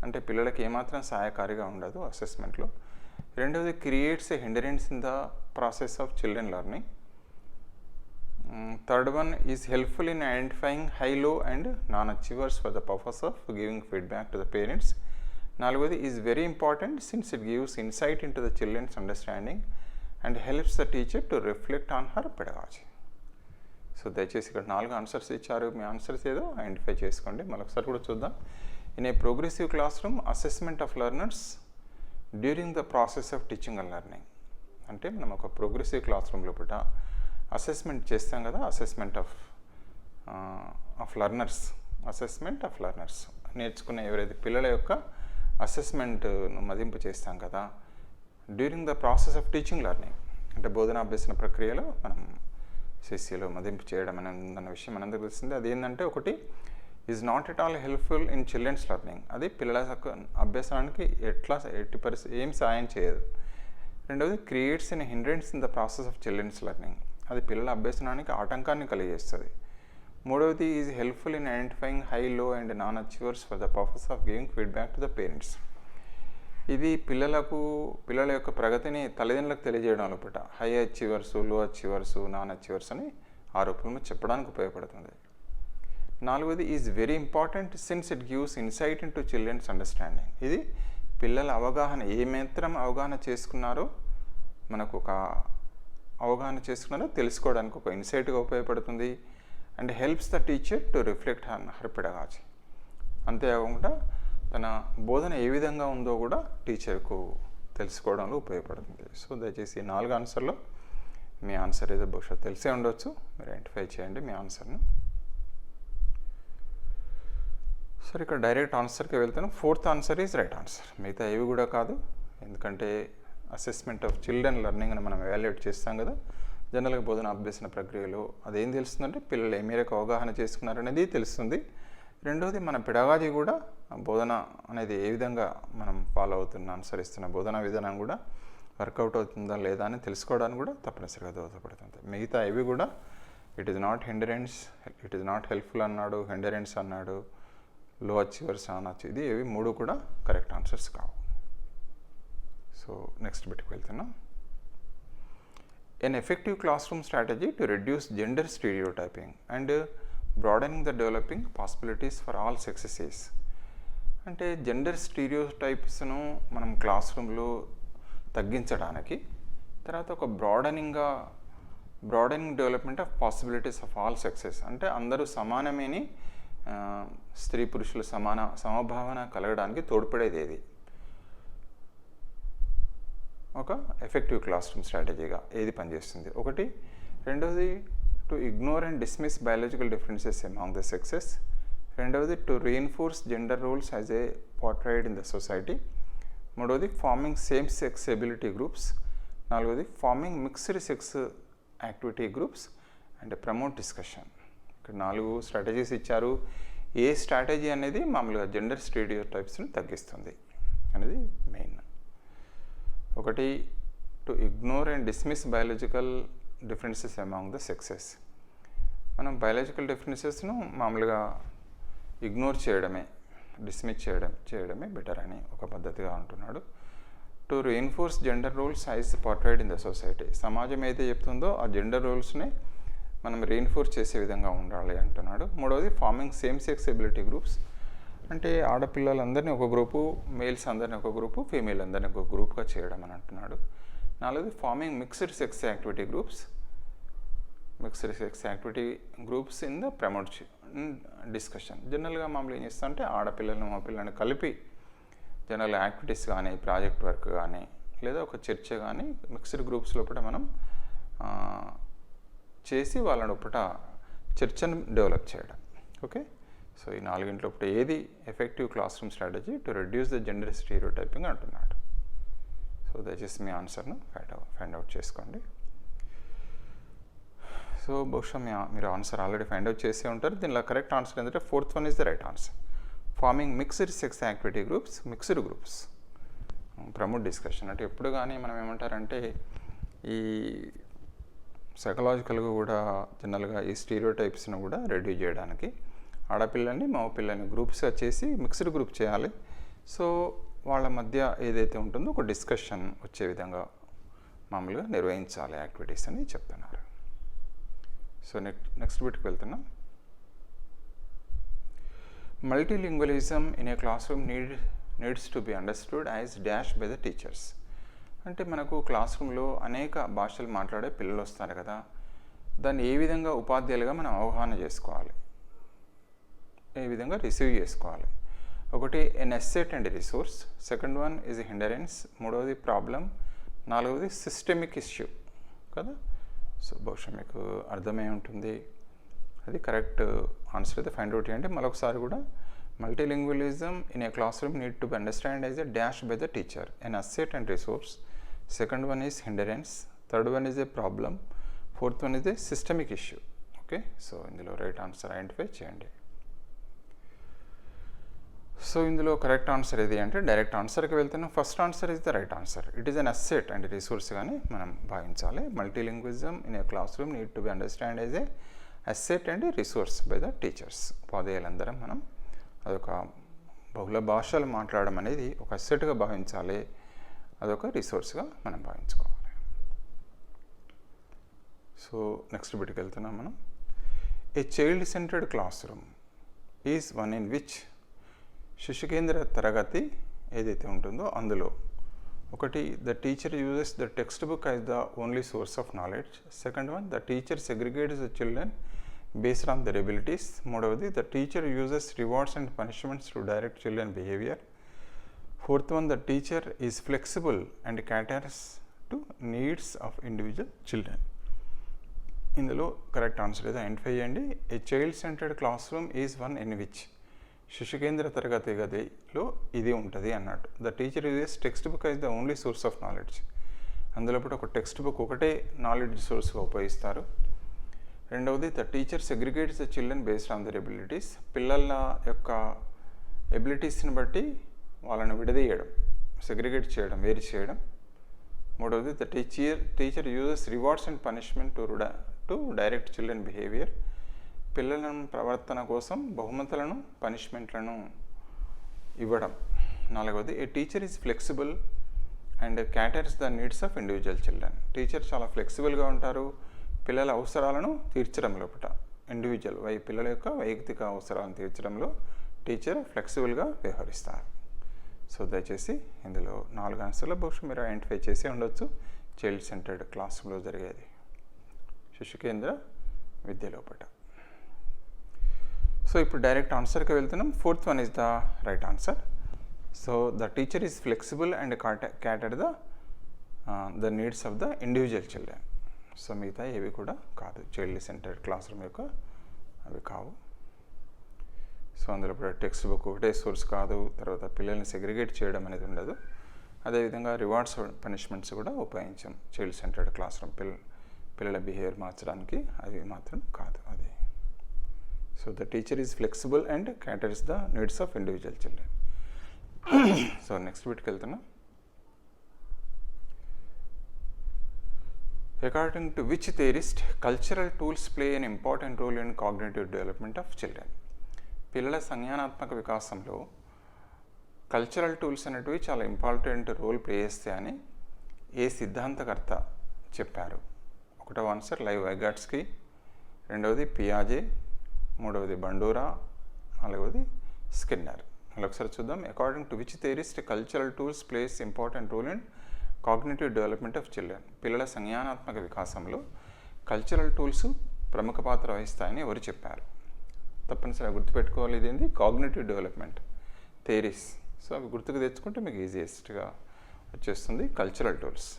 అంటే పిల్లలకి ఏమాత్రం సహాయకారిగా ఉండదు అసెస్మెంట్లో. రెండవది creates a hindrance in the process of children learning. Third one is helpful in identifying high, low and non-achievers for the purpose of giving feedback to the parents. Nalagodi is very important since it gives insight into the children's understanding and helps the teacher to reflect on her pedagogy. So దయచేసి ఇక్కడ 4 answers ఇచ్చారు. మీ answers ఏదో identify చేసుకోండి. మరొకసారి కూడా చూద్దాం. In a progressive class room assessment of learners during the process of teaching and learning. అంటే మనం ఒక ప్రోగ్రెసివ్ క్లాస్ రూమ్ లోపల అసెస్మెంట్ చేస్తాం కదా, అసెస్మెంట్ ఆఫ్ లెర్నర్స్ నేర్చుకునే ఎవరైతే పిల్లల యొక్క అసెస్మెంట్ను మదింపు చేస్తాం కదా during the process of teaching learning. అంటే బోధన అభ్యసన ప్రక్రియలో మనం సిసిలో మదింపు చేయడం అన్న విషయం మనందరికీ తెలిసింది. అదేంటంటే ఒకటి is not at all helpful in children's learning. అది పిల్లల అభ్యసనానికి ఎట్టి పరిస్థితి ఏం సాయం చేయదు. రెండవది creates in hindrance in the process of children's learning. అది పిల్లల అభ్యసనానికి ఆటంకాన్ని కలిగజేస్తుంది. మూడవది is helpful in identifying high, low and non achievers for the purpose of giving feedback to the parents. ఇది పిల్లల యొక్క ప్రగతిని తల్లిదండ్రులకు తెలియజేయడం లోపల హై అచీవర్సు, లో అచీవర్సు, నాన్ అచీవర్స్ అని ఆరోపణలు చెప్పడానికి ఉపయోగపడుతుంది. నాలుగవది is very important since it gives insight in to children's understanding. ఇది పిల్లల అవగాహన ఏమాత్రం అవగాహన చేసుకున్నారో మనకు ఒక అవగాహన చేసుకున్నారో తెలుసుకోవడానికి ఒక ఇన్సైట్గా ఉపయోగపడుతుంది. And helps the teacher to reflect on her pedagogy. అంతేకాకుండా తన బోధన ఏ విధంగా ఉందో కూడా టీచర్కు తెలుసుకోవడంలో ఉపయోగపడుతుంది. సో దయచేసి 4 ఆన్సర్లో మీ ఆన్సర్ ఏదో బహుశా తెలిసే ఉండొచ్చు. మీరు ఐడెంటిఫై చేయండి మీ ఆన్సర్ను. సరే, ఇక్కడ డైరెక్ట్ ఆన్సర్కి వెళ్తాను. 4th answer is right answer. మిగతా ఏవి కూడా కాదు. ఎందుకంటే అసెస్మెంట్ ఆఫ్ చిల్డ్రన్ లెర్నింగ్ అని మనం ఎవాల్యుయేట్ చేస్తాం కదా జనరల్గా బోధన అభ్యసన ప్రక్రియలో. అదేం తెలుస్తుందంటే పిల్లలు ఏ మేరకు అవగాహన చేసుకున్నారనేది తెలుస్తుంది. రెండవది మన పెడగాజీ కూడా బోధన అనేది ఏ విధంగా మనం ఫాలో అనుసరిస్తున్న బోధనా విధానం కూడా వర్కౌట్ అవుతుందా లేదా అని తెలుసుకోవడానికి కూడా తప్పనిసరిగా దోహదపడుతుంది. మిగతా ఇవి కూడా it is not hindrance, it is not helpful అన్నాడు, హిండరెన్స్ అన్నాడు, లో అచీవర్స్ అనొచ్చు. ఇది ఇవి 3 కూడా కరెక్ట్ ఆన్సర్స్ కావు. సో నెక్స్ట్ బిట్కి వెళ్తున్నాం. An effective classroom strategy to reduce gender stereotyping and broadening the developing possibilities for all sexes is. అంటే జెండర్ స్టీరియోటైప్స్ను మనం క్లాస్ రూమ్లో తగ్గించడానికి, తర్వాత ఒక broadening development of possibilities of all sexes. అంటే అందరూ సమానమేని స్త్రీ పురుషులు సమభావన కలగడానికి తోడ్పడేది ఏది ఒక ఎఫెక్టివ్ క్లాస్ రూమ్ స్ట్రాటజీగా ఏది పనిచేస్తుంది? ఒకటి. రెండవది to ignore and dismiss biological differences among the sexes. రెండవది to reinforce gender roles as a portrayed in the society. మూడవది forming same sex ability groups. నాలుగవది forming mixed sex activity groups and promote discussion. ఇక్కడ 4 strategies ఇచ్చారు. ఏ strategy అనేది మామూలుగా gender స్టీరియోటైప్స్ని తగ్గిస్తుంది అనేది main. ఒకటి to ignore and dismiss biological differences among the sexes. మనం బయాలజికల్ డిఫరెన్సెస్ను మామూలుగా ఇగ్నోర్ చేయడమే, డిస్మిస్ చేయడమే బెటర్ అని ఒక పద్ధతిగా అంటున్నాడు. To reinforce gender roles as portrayed in the society. సమాజం ఏదైతే చెప్తుందో ఆ జెండర్ రోల్స్ని మనం రీఎన్ఫోర్స్ చేసే విధంగా ఉండాలి అంటున్నాడు. మూడవది forming same sex ability groups. అంటే ఆడపిల్లలందరినీ ఒక గ్రూపు, మేల్స్ అందరినీ ఒక గ్రూపు, ఫీమేల్ అందరినీ ఒక గ్రూప్గా చేయడం అని అంటున్నాడు. నాలుగోది farming mixed sex activity groups in the promote discussion. జనరల్గా మామూలు ఏం చేస్తా అంటే ఆడపిల్లలను మగపిల్లలను కలిపి జనరల్ యాక్టివిటీస్ కానీ, ప్రాజెక్ట్ వర్క్ కానీ, లేదా ఒక చర్చ కానీ మిక్స్డ్ గ్రూప్స్ లోపల మనం చేసి వాళ్ళ లోపల చర్చను డెవలప్ చేయడం. ఓకే, సో ఈ 4 లోపల ఏది effective class room strategy to reduce the gender stereotyping అంటున్నాడు. సో దయచేసి మీ ఆన్సర్ను ఫైండ్ అవుట్ చేసుకోండి. సో బహుశా మీరు ఆన్సర్ ఆల్రెడీ ఫైండ్ అవుట్ చేసే ఉంటారు. దీనిలో కరెక్ట్ ఆన్సర్ ఏంటంటే fourth one is the right answer. Farming mixed sex activity groups, mixed groups. Promote discussion అంటే ఎప్పుడు కానీ మనం ఏమంటారంటే ఈ సైకలాజికల్గా కూడా జనరల్గా ఈ స్టీరియోటైప్స్ని కూడా రెడ్యూస్ చేయడానికి ఆడపిల్లల్ని మగపిల్లల్ని గ్రూప్స్గా చేసి మిక్స్డ్ గ్రూప్ చేయాలి. సో వాళ్ళ మధ్య ఏదైతే ఉంటుందో ఒక డిస్కషన్ వచ్చే విధంగా మామూలుగా నిర్వహించాలి యాక్టివిటీస్ అని చెప్తున్నారు. సో నెక్స్ట్ బిట్కి వెళ్తున్నాం. Multilingualism in a class room needs to be understood as dash by the teachers. అంటే మనకు క్లాస్ రూమ్లో అనేక భాషలు మాట్లాడే పిల్లలు వస్తారు కదా, దాన్ని ఏ విధంగా ఉపాధ్యాయులుగా మనం అవగాహన చేసుకోవాలి, ఏ విధంగా రిసీవ్ చేసుకోవాలి. ఒకటి an asset and resource, second one is a hindrance, మూడవది ప్రాబ్లం, నాలుగవది సిస్టమిక్ ఇష్యూ కదా. సో బహుశా మీకు అర్థమై ఉంటుంది. అది కరెక్ట్ ఆన్సర్ అయితే ఫైండ్ అవుట్ చేయండి. మరొకసారి కూడా multilingualism in a classroom need to be understand as a dash by the teacher, an asset and resource, second one is hindrance, third one is a problem, fourth one is a systemic issue. Okay, so ఇందులో right answer identify చేయండి. So ఇందులో correct answer ఏది అంటే direct ఆన్సర్కి వెళ్తున్నాం. First answer is the right answer. It is an asset and resource కానీ మనం భావించాలి. Multilingualism in a classroom need to be understand as a asset and resource by the teachers. ఉపాధ్యాయులందరం మనం అదొక బహుళ భాషలు మాట్లాడడం అనేది ఒక అసెట్గా భావించాలి, అదొక రిసోర్స్గా మనం భావించుకోవాలి. సో నెక్స్ట్ బిట్కి వెళ్తున్నాం మనం. A child centred classroom is one in which శిశుకేంద్ర తరగతి ఏదైతే ఉంటుందో అందులో ఒకటి the teacher uses the textbook as the only source of knowledge, second one the teacher segregates the children based on their abilities, మూడవది the teacher uses rewards and punishments to direct children behavior, fourth one the teacher is flexible and caters to needs of individual children. ఇందులో correct answer ఏదో identify చేయండి. A child centred classroom is one in which శిశుకేంద్ర తరగతి గదిలో ఇది ఉంటుంది అన్నట్టు. The teacher uses textbook as the only source of knowledge, అందులో ఒక టెక్స్ట్ బుక్ ఒకటే నాలెడ్జ్ సోర్స్గా ఉపయోగిస్తారు. రెండవది the teacher segregates the children based on their abilities, పిల్లల యొక్క ఎబిలిటీస్ని బట్టి వాళ్ళని విడదీయడం, సెగ్రిగేట్ చేయడం, వేరు చేయడం. మూడవది the teacher uses rewards and punishment to direct children behaviour, పిల్లల ప్రవర్తన కోసం బహుమతులను పనిష్మెంట్లను ఇవ్వడం. నాలుగవది a teacher is flexible and caters the needs of individual children, teacher చాలా ఫ్లెక్సిబుల్గా ఉంటారు పిల్లల అవసరాలను తీర్చడం లోపల, ఇండివిజువల్ పిల్లల యొక్క వైయక్తిక అవసరాలను తీర్చడంలో టీచర్ ఫ్లెక్సిబుల్గా వ్యవహరిస్తారు. సో దయచేసి ఇందులో 4 ఆన్సర్ల బహుశా మీరు ఐడెంటిఫై చేసి ఉండొచ్చు. చైల్డ్ సెంటర్డ్ క్లాస్ రూమ్లో జరిగేది శిశు కేంద్ర విద్య లోపల. సో ఇప్పుడు డైరెక్ట్ ఆన్సర్కి వెళ్తున్నాం. Fourth one is the right answer. So the teacher is flexible and క్యాటర్ the needs of the individual children. So మిగతా ఏవి కూడా కాదు, చైల్డ్ సెంటర్డ్ క్లాస్ రూమ్ యొక్క అవి కావు. సో అందులో ఇప్పుడు టెక్స్ట్ బుక్ ఒకటే సోర్స్ కాదు, తర్వాత పిల్లల్ని సెగ్రిగేట్ చేయడం అనేది ఉండదు. అదేవిధంగా రివార్డ్స్ పనిష్మెంట్స్ కూడా ఉపయోగించాం చైల్డ్ సెంటర్డ్ క్లాస్ రూమ్ పిల్లల బిహేవియర్ మార్చడానికి, అవి మాత్రం కాదు అది. So the teacher is flexible and caters the needs of individual children. So next వీటికి వెళ్తున్నాం. According to which theorist, cultural tools play an important role in cognitive development of children? పిల్లల సంజ్ఞానాత్మక వికాసంలో కల్చరల్ టూల్స్ అనేటివి చాలా important role play చేస్తాయని ఏ సిద్ధాంతకర్త చెప్పారు? ఒకటవ ఆన్సర్ వైగాట్స్కీ, రెండవది పియాజే, మూడవది బండూరా, నాలుగవది స్కిన్నర్. మళ్ళీ ఒకసారి చూద్దాం. According to which theorist cultural tools plays important role in cognitive development of children? పిల్లల సంజ్ఞానాత్మక వికాసంలో కల్చరల్ టూల్స్ ప్రముఖ పాత్ర వహిస్తాయని ఎవరు చెప్పారు? తప్పనిసరిగా గుర్తుపెట్టుకోవాలి, ఇదేంది కాగ్నిటివ్ డెవలప్మెంట్ థియరీస్. సో అవి గుర్తుకు తెచ్చుకుంటే మీకు ఈజియెస్ట్గా వచ్చేస్తుంది కల్చరల్ టూల్స్.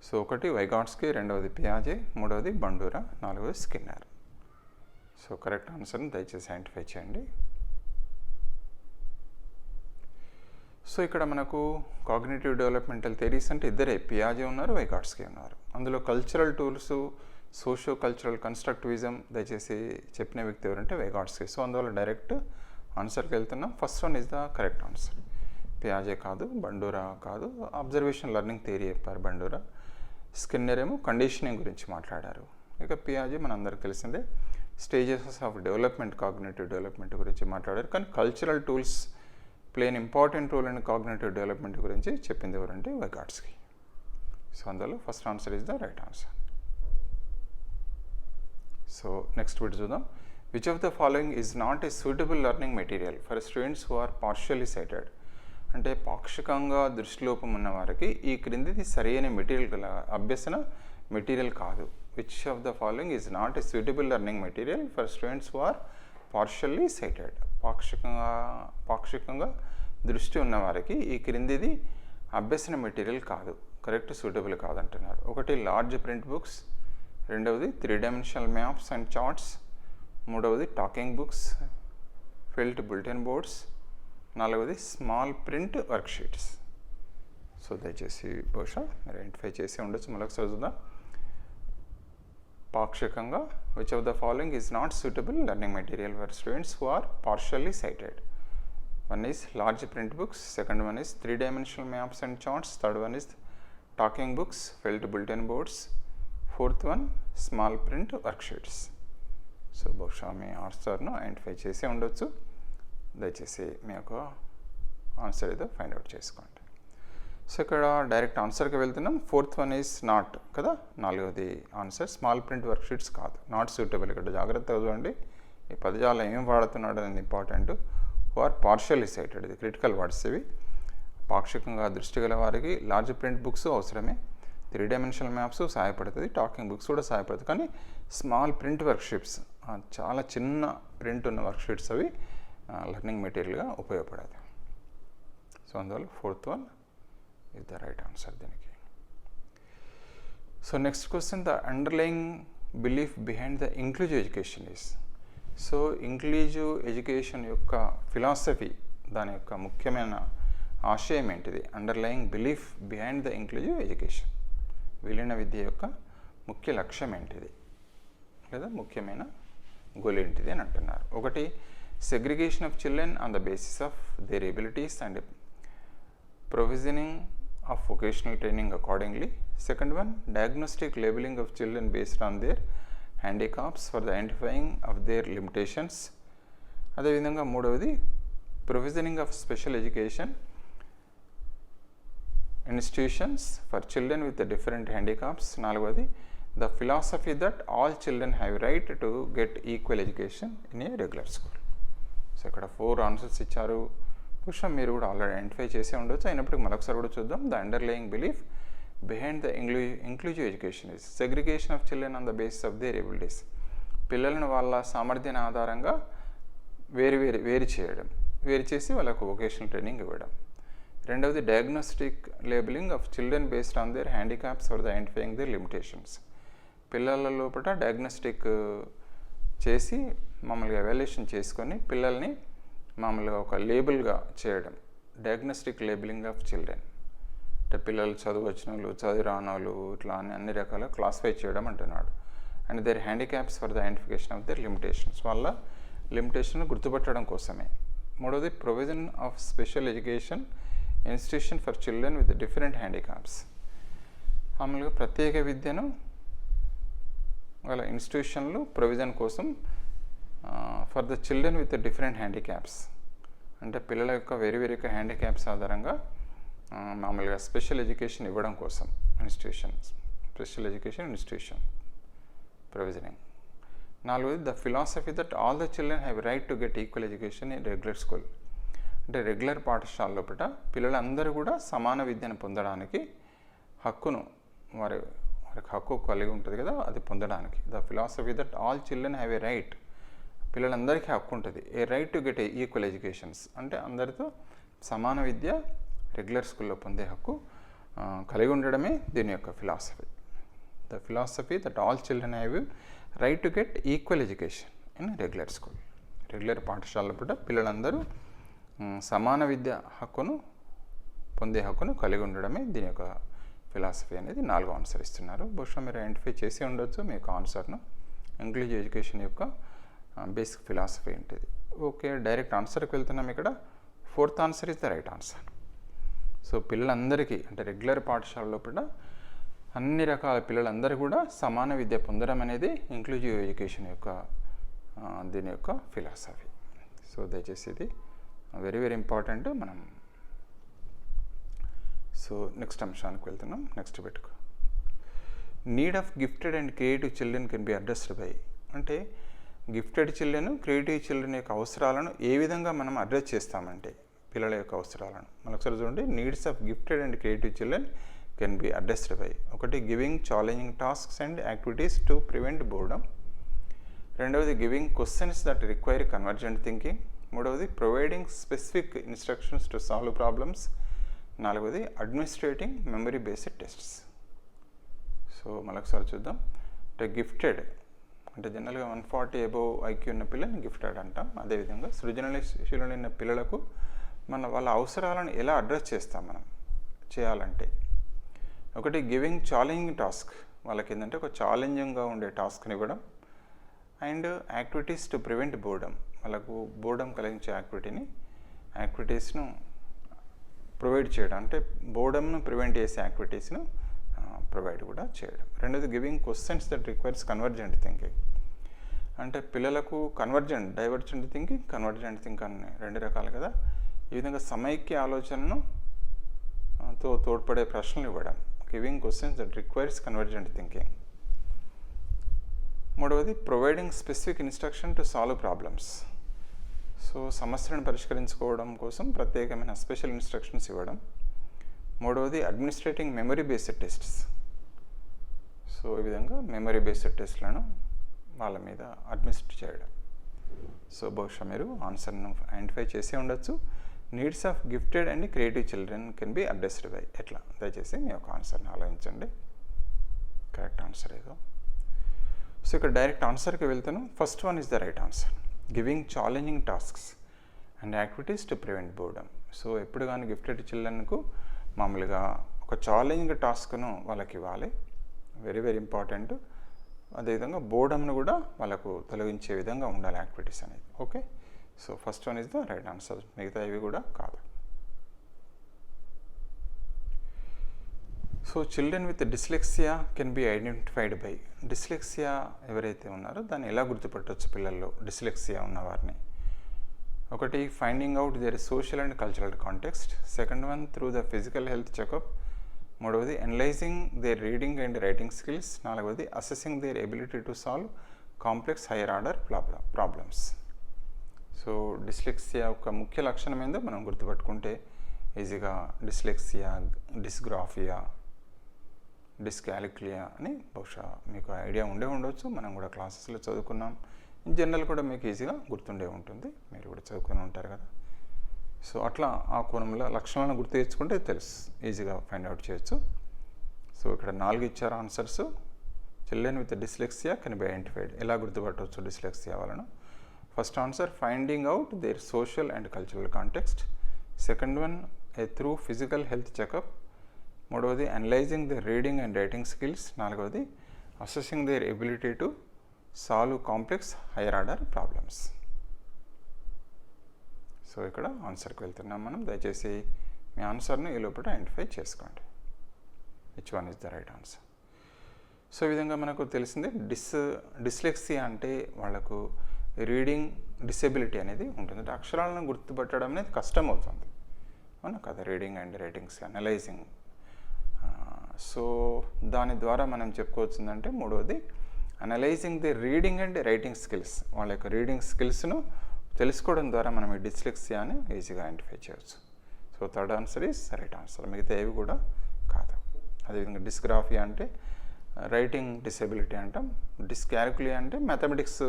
సో ఒకటి వైగాట్స్కీ, రెండవది పియాజే, మూడవది బండూరా, నాలుగవది స్కిన్నర్. సో కరెక్ట్ ఆన్సర్ని దయచేసి ఐడెంటిఫై చేయండి. సో ఇక్కడ మనకు కాగ్నిటివ్ డెవలప్మెంటల్ థియరీస్ అంటే ఇద్దరే, పియాజే ఉన్నారు, వైగాట్స్కీ ఉన్నారు. అందులో cultural tools socio cultural constructivism దయచేసి చెప్పిన వ్యక్తి ఎవరంటే వెగాట్స్కీ. సో అందువల్ల డైరెక్ట్ ఆన్సర్కి వెళ్తున్నాం. First one is the correct answer. పియాజే కాదు, బండూరా కాదు, అబ్జర్వేషన్ లెర్నింగ్ థియరీ చెప్పారు బండూరా. స్కిన్నర్ ఏమో కండిషనింగ్ గురించి మాట్లాడారు. ఇక పియాజే మనందరికి తెలిసిందే stages of development, cognitive development గురించి మాట్లాడారు. కానీ cultural tools play an important role in cognitive development గురించి చెప్పింది ఎవరంటే వెగాట్స్కీ. సో అందులో first answer is the right answer. So next video చూద్దాం. Which of the following is not a suitable learning material for students who are partially sighted. అంటే పాక్షికంగా దృష్టిలోపం ఉన్న వారికి ఈ క్రిందిది సరైన మెటీరియల్ అభ్యసన మెటీరియల్ కాదు. Which of the following is not a suitable learning material for students who are partially sighted. పాక్షికంగా దృష్టి ఉన్నవారికి ఈ క్రిందిది అభ్యసన మెటీరియల్ కాదు, కరెక్ట్ సూటబుల్ కాదంటున్నారు. ఒకటి లార్జ్ ప్రింట్ బుక్స్, రెండవది 3 డైమెన్షనల్ మ్యాప్స్ అండ్ చార్ట్స్, మూడవది talking books, felt bulletin boards, నాలుగవది స్మాల్ ప్రింట్ వర్క్షీట్స్. సో దయచేసి బహుశా మీరు ఐడెంటిఫై చేసి ఉండొచ్చు. మరొకసారి చూద్దాం. పాక్షికంగా which of the following is not suitable learning material for students who are partially sighted. One is large print books, second one is 3 dimensional maps and charts, third one is talking books, felt bulletin boards, fourth one small print worksheets. So బహుశా మీ ఆన్సర్ను identify చేసి ఉండొచ్చు. దయచేసి మీ యొక్క answer ఏదో find out చేసుకోండి. So ఇక్కడ direct ఆన్సర్కి వెళ్తున్నాం. ఫోర్త్ వన్ ఈజ్ నాట్ కదా, నాలుగవది ఆన్సర్ స్మాల్ ప్రింట్ వర్క్షీట్స్ కాదు, నాట్ సూటబుల్. ఇక్కడ జాగ్రత్తగా చూడండి, ఈ పదజాలం ఏం వాడుతున్నాడు అనేది important. Who are partially sighted, ఇది క్రిటికల్ వర్డ్స్ ఇవి. పాక్షికంగా దృష్టి గల వారికి లార్జ్ ప్రింట్ బుక్స్ అవసరమే, 3 డైమెన్షనల్ మ్యాప్స్ సహాయపడుతుంది, టాకింగ్ బుక్స్ కూడా సహాయపడుతుంది. కానీ స్మాల్ ప్రింట్ వర్క్షీట్స్, చాలా చిన్న ప్రింట్ ఉన్న వర్క్షీట్స్ అవి లెర్నింగ్ మెటీరియల్గా ఉపయోగపడదు. సో అందువల్ల fourth one is the right answer దీనికి. So next question, the underlying belief behind the inclusive education is. So inclusive education యొక్క ఫిలాసఫీ, దాని యొక్క ముఖ్యమైన ఆశయం ఏంటిది? Underlying belief behind the inclusive education, విలీన విద్య యొక్క ముఖ్య లక్ష్యం ఏంటిది లేదా ముఖ్యమైన గోల్ ఏంటిది అని అంటున్నారు. ఒకటి, segregation of children on the basis of their abilities and provisioning of vocational training accordingly. Second one, diagnostic labeling of children based on their handicaps for the identifying of their limitations. అదేవిధంగా మూడవది, provisioning of special education institutions for children with the different handicaps. నాలుగవది, the philosophy that all children have right to get equal education in a regular school. So ఇక్కడ 4 answers ఇచ్చారు. బహుశా మీరు కూడా already identify చేసే ఉండొచ్చు, అయినప్పటికీ మరొకసారి కూడా చూద్దాం. The underlying belief behind the inclusive education is segregation of children on the basis of their abilities. పిల్లలను వాళ్ళ సామర్థ్యాన్ని ఆధారంగా వేరు చేయడం, వేరు చేసి వాళ్ళకు వొకేషనల్ ట్రైనింగ్ ఇవ్వడం. రెండవది, diagnostic labelling of children based on their handicaps for the identifying their limitations. పిల్లల లోపల డయాగ్నోస్టిక్ చేసి మామూలుగా ఎవాల్యుయేషన్ చేసుకొని పిల్లల్ని మామూలుగా ఒక లేబుల్గా చేయడం, డయాగ్నోస్టిక్ లేబులింగ్ ఆఫ్ చిల్డ్రన్. అంటే పిల్లలు చదువు వచ్చిన వాళ్ళు, చదువు రాని వాళ్ళు, ఇట్లా అన్ని రకాల క్లాసిఫై చేయడం అంటున్నాడు. And their handicaps for the identification of their limitations, వాళ్ళ లిమిటేషన్ గుర్తుపట్టడం కోసమే. మూడవది, provision of special education institution for children with different handicaps. మామూలుగా ప్రత్యేక విద్యను వాళ్ళ ఇన్స్టిట్యూషన్లు ప్రొవిజన్ కోసం for the children with different handicaps, అంటే పిల్లల యొక్క వేరు హ్యాండిక్యాప్స్ ఆధారంగా మామూలుగా స్పెషల్ ఎడ్యుకేషన్ ఇవ్వడం కోసం institutions, special education institution provisioning. నాలుగోది, the philosophy that all the children have right to get equal education in regular school. అంటే రెగ్యులర్ పాఠశాల లోపల పిల్లలందరూ కూడా సమాన విద్యను పొందడానికి హక్కును వారికి హక్కు కలిగి ఉంటుంది కదా, అది పొందడానికి. The philosophy that all children have a right, పిల్లలందరికీ హక్కు ఉంటుంది. A right to get equal educations, అంటే అందరితో సమాన విద్య రెగ్యులర్ స్కూల్లో పొందే హక్కు కలిగి ఉండడమే దీని యొక్క philosophy. The philosophy that all children have right to get equal education in regular school. Regular పాఠశాలలో కూడా పిల్లలందరూ సమాన విద్య హక్కును పొందే హక్కును కలిగి ఉండడమే దీని యొక్క ఫిలాసఫీ అనేది 4వ ఆన్సర్ ఇస్తున్నారు. బహుశా మీరు ఐడెంటిఫై చేసి ఉండొచ్చు మీకు ఆన్సర్ను. ఇంక్లూజివ్ ఎడ్యుకేషన్ యొక్క బేసిక్ ఫిలాసఫీ ఏంటిది. ఓకే, డైరెక్ట్ ఆన్సర్కి వెళ్తున్నాం. ఇక్కడ 4th answer is the right answer. So పిల్లలందరికీ అంటే రెగ్యులర్ పాఠశాలలో కూడా అన్ని రకాల పిల్లలందరూ కూడా సమాన విద్య పొందడం అనేది ఇంక్లూజివ్ ఎడ్యుకేషన్ యొక్క దీని యొక్క ఫిలాసఫీ. సో దయచేసి ఇది వెరీ వెరీ ఇంపార్టెంట్. మనం సో నెక్స్ట్ అంశానికి వెళ్తున్నాం. నెక్స్ట్ పెట్టుకో. Need of gifted and creative children can be addressed by, అంటే గిఫ్టెడ్ చిల్డ్రన్ క్రియేటివ్ చిల్డ్రన్ యొక్క అవసరాలను ఏ విధంగా మనం అడ్రస్ చేస్తామంటే పిల్లల యొక్క అవసరాలను మరొకసారి చూడండి. Needs of gifted and creative children can be addressed by, ఒకటి giving challenging tasks and activities to prevent boredom, రెండవది giving questions that require convergent thinking, మూడవది providing specific instructions to solve problems, నాలుగవది administrating memory based tests. So మరొకసారి చూద్దాం. అంటే gifted అంటే జనరల్గా 140 above IQ ఉన్న పిల్లల్ని గిఫ్టెడ్ అంటాం. అదేవిధంగా సృజనశీలమైన పిల్లలకు వాళ్ళ అవసరాలను ఎలా అడ్రస్ చేస్తాం మనం చేయాలంటే, ఒకటి గివింగ్ ఛాలెంజింగ్ టాస్క్, వాళ్ళకి ఏంటంటే ఒక ఛాలెంజింగ్గా ఉండే టాస్క్ని ఇవ్వడం, and activities to prevent boredom, వాళ్ళకు బోర్డమ్ కలిగించే యాక్టివిటీస్ను ప్రొవైడ్ చేయడం, అంటే బోర్డమ్ను ప్రివెంట్ చేసే యాక్టివిటీస్ను ప్రొవైడ్ కూడా చేయడం. రెండోది giving questions that requires convergent thinking, అంటే పిల్లలకు డైవర్జెంట్ థింకింగ్, కన్వర్జెంట్ థింకింగ్ అని 2 రకాలు కదా. ఈ విధంగా సమైక్య ఆలోచనను తోడ్పడే ప్రశ్నలు ఇవ్వడం, giving questions that requires convergent thinking. మూడవది providing specific instruction to solve problems, so సమస్యలను పరిష్కరించుకోవడం కోసం ప్రత్యేకమైన స్పెషల్ ఇన్స్ట్రక్షన్స్ ఇవ్వడం. మూడవది administrating memory based tests, so ఈ విధంగా మెమరీ బేస్డ్ టెస్ట్లను వాళ్ళ మీద అడ్మినిస్ట్రేట్ చేయడం. సో బహుశా మీరు ఆన్సర్ను ఐడెంటిఫై చేసి ఉండొచ్చు. Needs of gifted and creative children can be addressed by, ఎట్లా దయచేసి మీ యొక్క ఆన్సర్ని ఆలోచించండి. కరెక్ట్ ఆన్సర్ ఏదో. సో ఇక్కడ డైరెక్ట్ ఆన్సర్కి వెళ్తాను. First one is the right answer, giving challenging tasks and activities to prevent boredom. So ఎప్పుడు కానీ గిఫ్టెడ్ చిల్డ్రన్కు మామూలుగా ఒక ఛాలెంజింగ్ టాస్క్ను వాళ్ళకి ఇవ్వాలి, వెరీ వెరీ ఇంపార్టెంట్. అదేవిధంగా బోర్డమ్ను కూడా వాళ్ళకు తొలగించే విధంగా ఉండాలి యాక్టివిటీస్ అనేది. Okay, so first one is the right answer, మిగతా ఇవి కూడా కాదు. So children with dyslexia can be identified by, dyslexia ఎవరైతే ఉన్నారో దాన్ని ఎలా గుర్తుపట్టవచ్చు పిల్లల్లో డిస్లెక్సియా ఉన్నవారిని. ఒకటి finding out their social and cultural context, second one through the physical health checkup, మూడవది analysing their reading and writing skills, నాలుగవది assessing their ability to solve complex higher order problems. So dyslexia యొక్క ముఖ్య లక్షణం ఏందో మనం గుర్తుపట్టుకుంటే ఈజీగా dyslexia, dysgraphia, డిస్కాలిక్లియా అని బహుశా మీకు ఐడియా ఉండొచ్చు. మనం కూడా క్లాసెస్లో చదువుకున్నాం. ఇన్ జనరల్ కూడా మీకు ఈజీగా గుర్తుండే ఉంటుంది, మీరు కూడా చదువుకుని ఉంటారు కదా. సో అట్లా ఆ కోణంలో లక్షణాలను గుర్తు తెచ్చుకుంటే తెలుసు, ఈజీగా ఫైండ్ అవుట్ చేయొచ్చు. సో ఇక్కడ 4 ఇచ్చారు answers. Children with dyslexia can be identified, ఎలా గుర్తుపట్టవచ్చు డిస్లెక్సియా వలన. First answer finding out their social and cultural context, second one through physical health checkup, మూడవది analysing their reading and writing skills, నాలుగవది assessing their ability to solve complex higher order problems. So ఇక్కడ ఆన్సర్కి వెళ్తున్నాం మనం. దయచేసి మీ ఆన్సర్ను ఈ లోపల identify చేసుకోండి, which one is the right answer. So ఈ విధంగా మనకు తెలిసింది డిస్లెక్సియా అంటే వాళ్ళకు రీడింగ్ డిసేబిలిటీ అనేది ఉంటుంది, అంటే అక్షరాలను గుర్తుపట్టడం అనేది కష్టం అవుతుంది అవునా కదా, reading and writings analysing. So దాని ద్వారా మనం చెప్పుకోవచ్చిందంటే మూడవది analysing the reading and writing skills, వాళ్ళ యొక్క రీడింగ్ స్కిల్స్ను తెలుసుకోవడం ద్వారా మనం ఈ డిస్లెక్సియాని ఈజీగా ఐడెంటిఫై చేయవచ్చు. So third answer is right answer, మిగతా ఏవి కూడా కాదు. అదేవిధంగా డిస్గ్రాఫియా అంటే రైటింగ్ డిసేబిలిటీ అంటాం, డిస్కాలిక్యులియా అంటే మ్యాథమెటిక్స్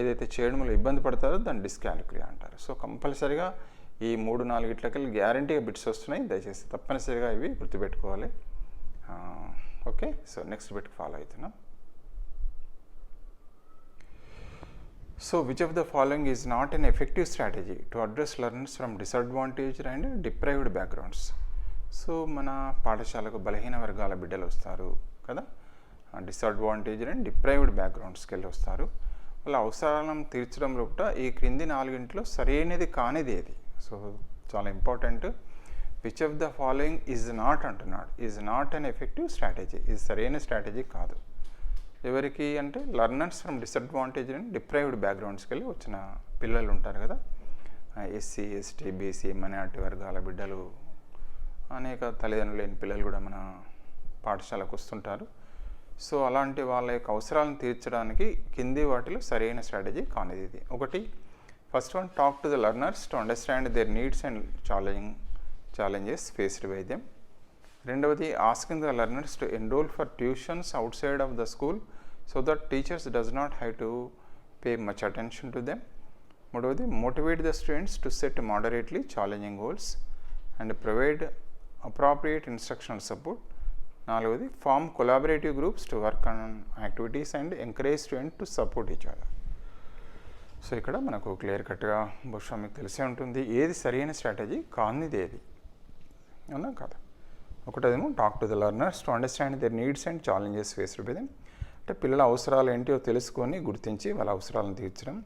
ఏదైతే చేయడంలో ఇబ్బంది పడతారో దాన్ని డిస్కాలిక్యులియా అంటారు. సో కంపల్సరీగా ఈ 3-4 ఇట్లకెళ్ళి గ్యారంటీగా బిట్స్ వస్తున్నాయి, దయచేసి తప్పనిసరిగా ఇవి గుర్తుపెట్టుకోవాలి. Okay, so next bit follow అవుతున్నాం. So which of the following is not an effective strategy to address learners from disadvantaged and deprived backgrounds. So మన పాఠశాలకు బలహీన వర్గాల బిడ్డలు వస్తారు కదా, డిసడ్వాంటేజ్ అండ్ డిప్రైవ్డ్ బ్యాక్గ్రౌండ్స్కి వెళ్ళి వస్తారు. వాళ్ళ అవసరాలను తీర్చడం లోపల ఈ క్రింది 4 సరైనది కానిది ఏది? సో చాలా important. Which of the following is not అంటున్నాడు. Is not an effective strategy. ఇది సరైన స్ట్రాటజీ కాదు. ఎవరికి అంటే learners from disadvantage and deprived బ్యాక్గ్రౌండ్స్కి వెళ్ళి వచ్చిన పిల్లలు ఉంటారు కదా, ఎస్సీ, ఎస్టీ, బీసీ, మైనారిటీ వర్గాల బిడ్డలు, అనేక తల్లిదండ్రులు లేని పిల్లలు కూడా మన పాఠశాలకు వస్తుంటారు. సో అలాంటి వాళ్ళ యొక్క అవసరాలను తీర్చడానికి కింది వాటిలో సరైన స్ట్రాటజీ కానిది ఇది. ఒకటి, first one, talk to the learners to understand their needs and challenges faced by them. రెండవది, asking the learners to enrol for tuitions outside of the school so that teachers does not have to pay much attention to them. మూడవది, motivate the students to set moderately challenging goals and provide appropriate instructional support. నాలుగవది, form collaborative groups to work on activities and encourage student to support each other. So ఇక్కడ మనకు clear కట్గా బహుశా మీకు తెలిసే ఉంటుంది ఏది సరైన స్ట్రాటజీ కానిది ఏది, అవునా కదా. ఒకటేమో talk to the learners to understand their needs and challenges faced by them, అంటే పిల్లల అవసరాలు ఏంటో తెలుసుకొని గుర్తించి వాళ్ళ అవసరాలను తీర్చడం.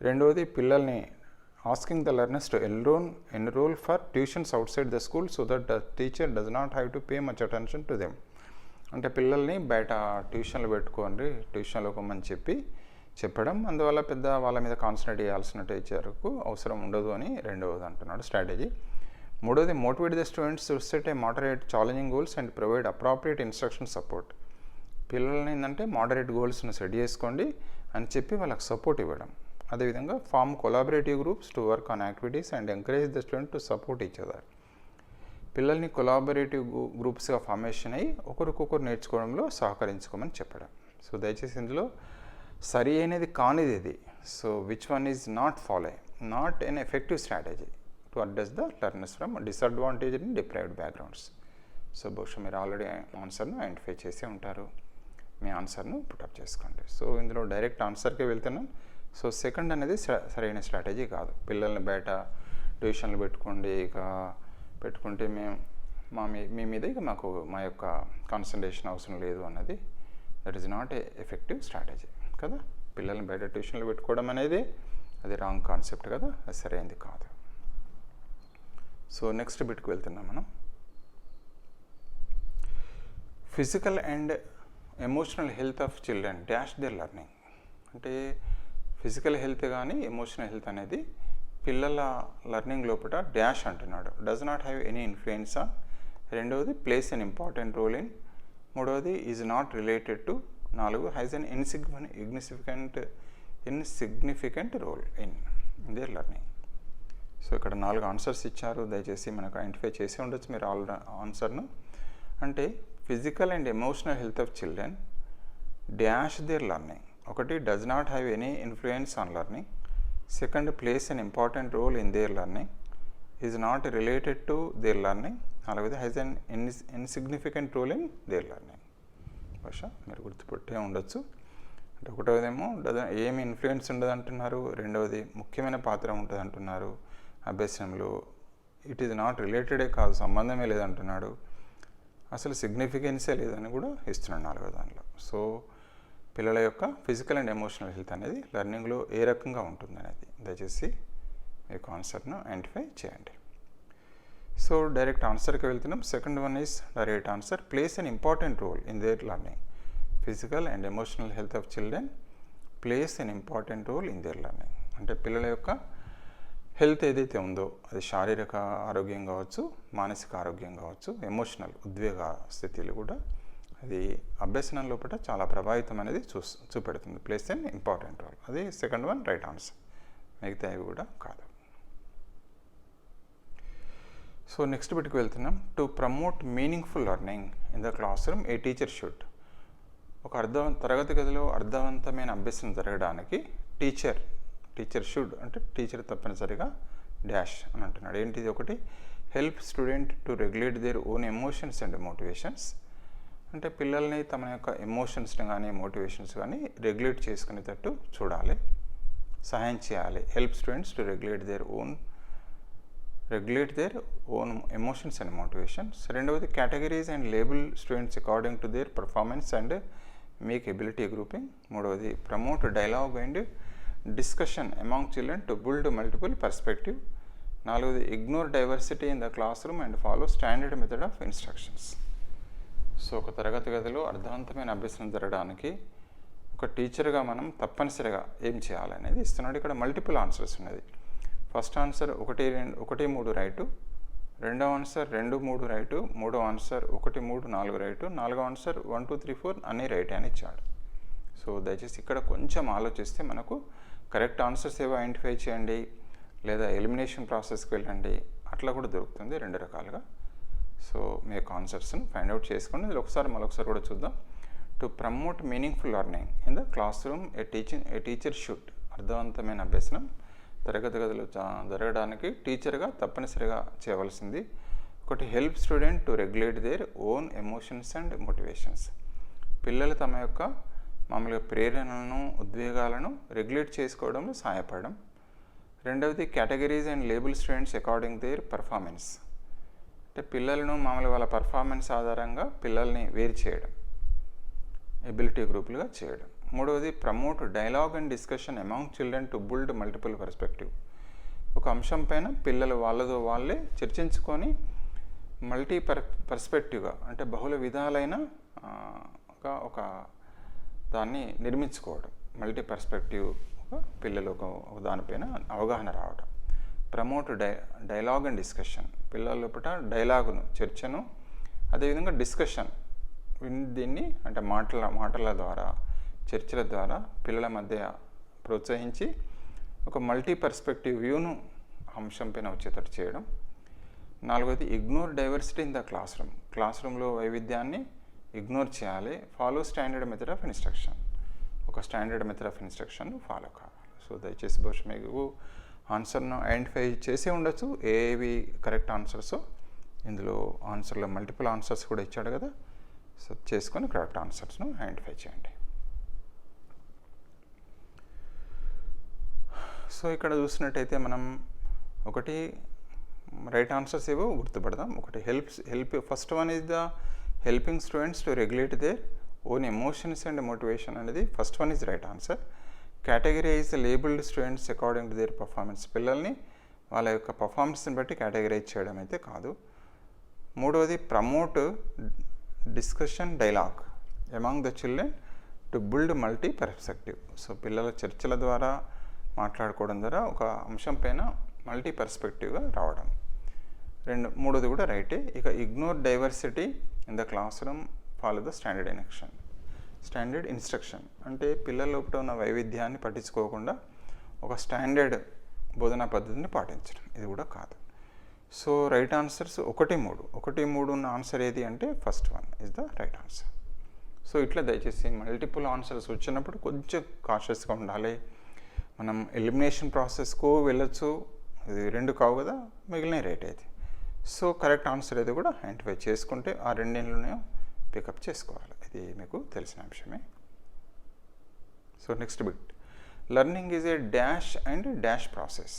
రెండవది, పిల్లల్ని asking the learners to enroll for tuitions outside the school so that the teacher does not have to pay much attention to them. అంటే పిల్లల్ని బయట ట్యూషన్లు పెట్టుకోండి, ట్యూషన్లో కొమ్మని చెప్పడం, అందువల్ల పెద్ద వాళ్ళ మీద కాన్సన్ట్రేట్ చేయాల్సిన టీచర్కు అవసరం ఉండదు అని రెండవది అంటున్నాడు స్ట్రాటజీ. మూడవది, motivate the students to set A moderate challenging goals and provide appropriate instruction support. పిల్లల్ని ఏంటంటే మోడరేట్ గోల్స్ను సెట్ చేసుకోండి అని చెప్పి వాళ్ళకి సపోర్ట్ ఇవ్వడం. అదేవిధంగా form collaborative groups to work on activities and encourage the student to support each other. పిల్లల్ని collaborative గ్రూప్స్గా ఫార్మేషన్ అయ్యి ఒకరికొకరు నేర్చుకోవడంలో సహకరించుకోమని చెప్పడం. సో దయచేసి ఇందులో సరి అయినది కానిది ఇది. So which one is not not an effective strategy to address the learners from disadvantage and deprived backgrounds. So బహుశా మీరు ఆల్రెడీ ఆన్సర్ను ఐడెంటిఫై చేసే ఉంటారు. మీ ఆన్సర్ను పుటప్ చేసుకోండి. సో ఇందులో డైరెక్ట్ ఆన్సర్కే వెళ్తున్నాం. సో సెకండ్ అనేది సరైన స్ట్రాటజీ కాదు. పిల్లల్ని బయట ట్యూషన్లు పెట్టుకుంటే మీ మీద ఇక మా యొక్క కాన్సన్ట్రేషన్ అవసరం లేదు అన్నది that is not a effective strategy కదా. పిల్లల్ని బయట ట్యూషన్లు పెట్టుకోవడం అనేది అది రాంగ్ కాన్సెప్ట్ కదా, అది సరైనది కాదు. సో నెక్స్ట్ బిట్కి వెళ్తున్నాం మనం. Physical and emotional health of children dash their learning. అంటే ఫిజికల్ హెల్త్ కానీ ఎమోషనల్ హెల్త్ అనేది పిల్లల లెర్నింగ్ లోపల డాష్ అంటున్నాడు. Does not have any influence on. రెండవది, plays an important role in. మూడవది, is not related to. 4, has an insignificant role in their learning. So ఇక్కడ 4 answers ఇచ్చారు. దయచేసి మనకు ఐడెంటిఫై చేసి ఉండొచ్చు మీరు ఆన్సర్ను. అంటే physical and emotional health of children dash their learning. ఒకటి, does not have any influence on learning. Second, plays an important role in their learning. Is not related to their learning. 4వది, has an insignificant role in their learning. బహుశా మీరు గుర్తుపెట్టే ఉండొచ్చు. అంటే ఒకటోదేమో ఏమి influence ఉండదు అంటున్నారు. రెండవది, ముఖ్యమైన పాత్ర ఉంటుంది అంటున్నారు అభ్యసనంలో. ఇట్ ఈజ్ నాట్ రిలేటెడే కాదు, సంబంధమే లేదంటున్నాడు. అసలు సిగ్నిఫికెన్సే లేదని కూడా ఇస్తున్నాడు 4వ దానిలో. సో పిల్లల యొక్క ఫిజికల్ అండ్ ఎమోషనల్ హెల్త్ అనేది లెర్నింగ్లో ఏ రకంగా ఉంటుంది అనేది దయచేసి మీకు ఆన్సర్ను ఐడెంటిఫై చేయండి. సో డైరెక్ట్ ఆన్సర్కి వెళ్తున్నాం. Second one is the right answer. Plays an important role in their learning. Physical and emotional health of children plays an important role in their learning. అంటే పిల్లల యొక్క హెల్త్ ఏదైతే ఉందో అది శారీరక ఆరోగ్యం కావచ్చు, మానసిక ఆరోగ్యం కావచ్చు, ఎమోషనల్ ఉద్వేగ స్థితిలు కూడా అది అభ్యసనం లోపల చాలా ప్రభావితం అనేది చూపెడుతుంది. Plays an important role. అది సెకండ్ వన్ రైట్ ఆన్సర్. మిగతా అవి కూడా కాదు. సో నెక్స్ట్ బిట్కి వెళ్తున్నాం. To promote meaningful learning in the classroom a teacher should. ఒక తరగతి గదిలో అర్థవంతమైన అభ్యసనం జరగడానికి టీచర్ షుడ్ అంటే టీచర్ తప్పనిసరిగా డాష్ అని అంటున్నాడు. ఏంటిది? ఒకటి, help student to regulate their own emotions and motivations. అంటే పిల్లల్ని తమ యొక్క ఎమోషన్స్ని కానీ మోటివేషన్స్ కానీ రెగ్యులేట్ చేసుకునేటట్టు చూడాలి, సహాయం చేయాలి. Help students to regulate their own regulate their own emotions and motivations. రెండవది categories and label students according to their performance and make ability grouping. మూడవది promote dialogue and discussion among children to build multiple perspective. నాలుగవది ignore diversity in the classroom and follow standard method of instructions. So ఒక తరగతి గదిలో అర్థవంతమైన అభ్యసనం జరగడానికి ఒక టీచర్గా మనం తప్పనిసరిగా ఏం చేయాలనేది ఇస్తున్నాడు. ఇక్కడ మల్టిపుల్ ఆన్సర్స్ ఉన్నది. ఫస్ట్ ఆన్సర్ 1, 3 రైటు, రెండవ ఆన్సర్ 2, 3 రైటు, మూడవ ఆన్సర్ 1, 3, 4 రైటు, నాలుగవ ఆన్సర్ 1, 2, 3, 4 అన్నీ రైట్ అని ఇచ్చాడు. సో దయచేసి ఇక్కడ కొంచెం ఆలోచిస్తే మనకు కరెక్ట్ ఆన్సర్స్ ఏవో ఐడెంటిఫై చేయండి, లేదా ఎలిమినేషన్ ప్రాసెస్కి వెళ్ళండి, అట్లా కూడా దొరుకుతుంది 2 రకాలుగా. సో మీ యొక్క ఆన్సర్స్ని ఫైండ్ అవుట్ చేసుకోండి. ఇందులో మరొకసారి కూడా చూద్దాం. To promote meaningful learning in the classroom a teacher should. అర్థవంతమైన అభ్యసనం తరగతి గదిలో జరగడానికి టీచర్గా తప్పనిసరిగా చేయవలసింది. ఒకటి, help student to regulate their own emotions and motivations. పిల్లలు తమ యొక్క మామూలుగా ప్రేరణలను, ఉద్వేగాలను రెగ్యులేట్ చేసుకోవడంలో సహాయపడడం. రెండవది, categories and label students according there performance. అంటే పిల్లలను మామూలుగా వాళ్ళ పర్ఫార్మెన్స్ ఆధారంగా పిల్లల్ని వేరు చేయడం, ఎబిలిటీ గ్రూపులుగా చేయడం. మూడవది, promote dialogue and discussion among children to build multiple perspective. ఒక అంశం పైన పిల్లలు వాళ్ళతో వాళ్ళే చర్చించుకొని పర్స్పెక్టివ్గా అంటే బహుళ విధాలైన ఒక దాన్ని నిర్మించుకోవడం. మల్టీ పర్స్పెక్టివ్గా పిల్లలు ఒక దానిపైన అవగాహన రావడం. Promote dialogue and discussion. పిల్లల లోపల డైలాగును, చర్చను, అదేవిధంగా డిస్కషన్ దీన్ని అంటే మాటల ద్వారా, చర్చల ద్వారా పిల్లల మధ్య ప్రోత్సహించి ఒక మల్టీ పర్స్పెక్టివ్ వ్యూను అంశం పైన వచ్చేటట్టు చేయడం. నాలుగోది, ignore diversity in the classroom. క్లాస్ రూమ్లో వైవిధ్యాన్ని ఇగ్నోర్ చేయాలి. Follow standard method of instruction. ఒక standard method of instruction follow కావాలి. సో దయచేసి బహుశా మీకు ఆన్సర్ను ఐడెంటిఫై చేసే ఉండొచ్చు ఏవి కరెక్ట్ ఆన్సర్స్. ఇందులో ఆన్సర్లో మల్టిపుల్ ఆన్సర్స్ కూడా ఇచ్చాడు కదా. సో చేసుకొని కరెక్ట్ ఆన్సర్స్ను ఐడెంటిఫై చేయండి. సో ఇక్కడ చూసినట్టయితే మనం ఒకటి రైట్ ఆన్సర్స్ ఏవో గుర్తుపడదాం. ఒకటి help first one is the helping students to regulate their own emotions and motivation అనేది first one is right answer. Categorise labelled students according to their performance. పిల్లల్ని వాళ్ళ యొక్క పర్ఫార్మెన్స్ని బట్టి కేటగిరైజ్ చేయడం అయితే కాదు. మూడవది, promote discussion dialogue among the children to build multi perspective. So పిల్లల చర్చల ద్వారా, మాట్లాడుకోవడం ద్వారా ఒక అంశం పైన మల్టీ పర్స్పెక్టివ్గా రావడం. మూడోది కూడా రైటే. ఇక ignore diversity in the class room, follow the standard instruction. అంటే పిల్లల లోపల ఉన్న వైవిధ్యాన్ని పట్టించుకోకుండా ఒక స్టాండర్డ్ బోధనా పద్ధతిని పాటించడం, ఇది కూడా కాదు. సో రైట్ ఆన్సర్స్ 1, 3 ఉన్న ఆన్సర్ ఏది అంటే first one is the right answer. So ఇట్లా దయచేసి మల్టిపుల్ ఆన్సర్స్ వచ్చినప్పుడు కొంచెం కాషియస్గా ఉండాలి. మనం ఎలిమినేషన్ ప్రాసెస్కు వెళ్ళొచ్చు, ఇది 2 కావు కదా, మిగిలిన రైట్ అయితే. సో కరెక్ట్ ఆన్సర్ అయితే కూడా ఐడెంటిఫై చేసుకుంటే ఆ రెండింటిలోనే పికప్ చేసుకోవాలి. ఇది మీకు తెలిసిన అంశమే. So next bit, learning is a dash and dash process.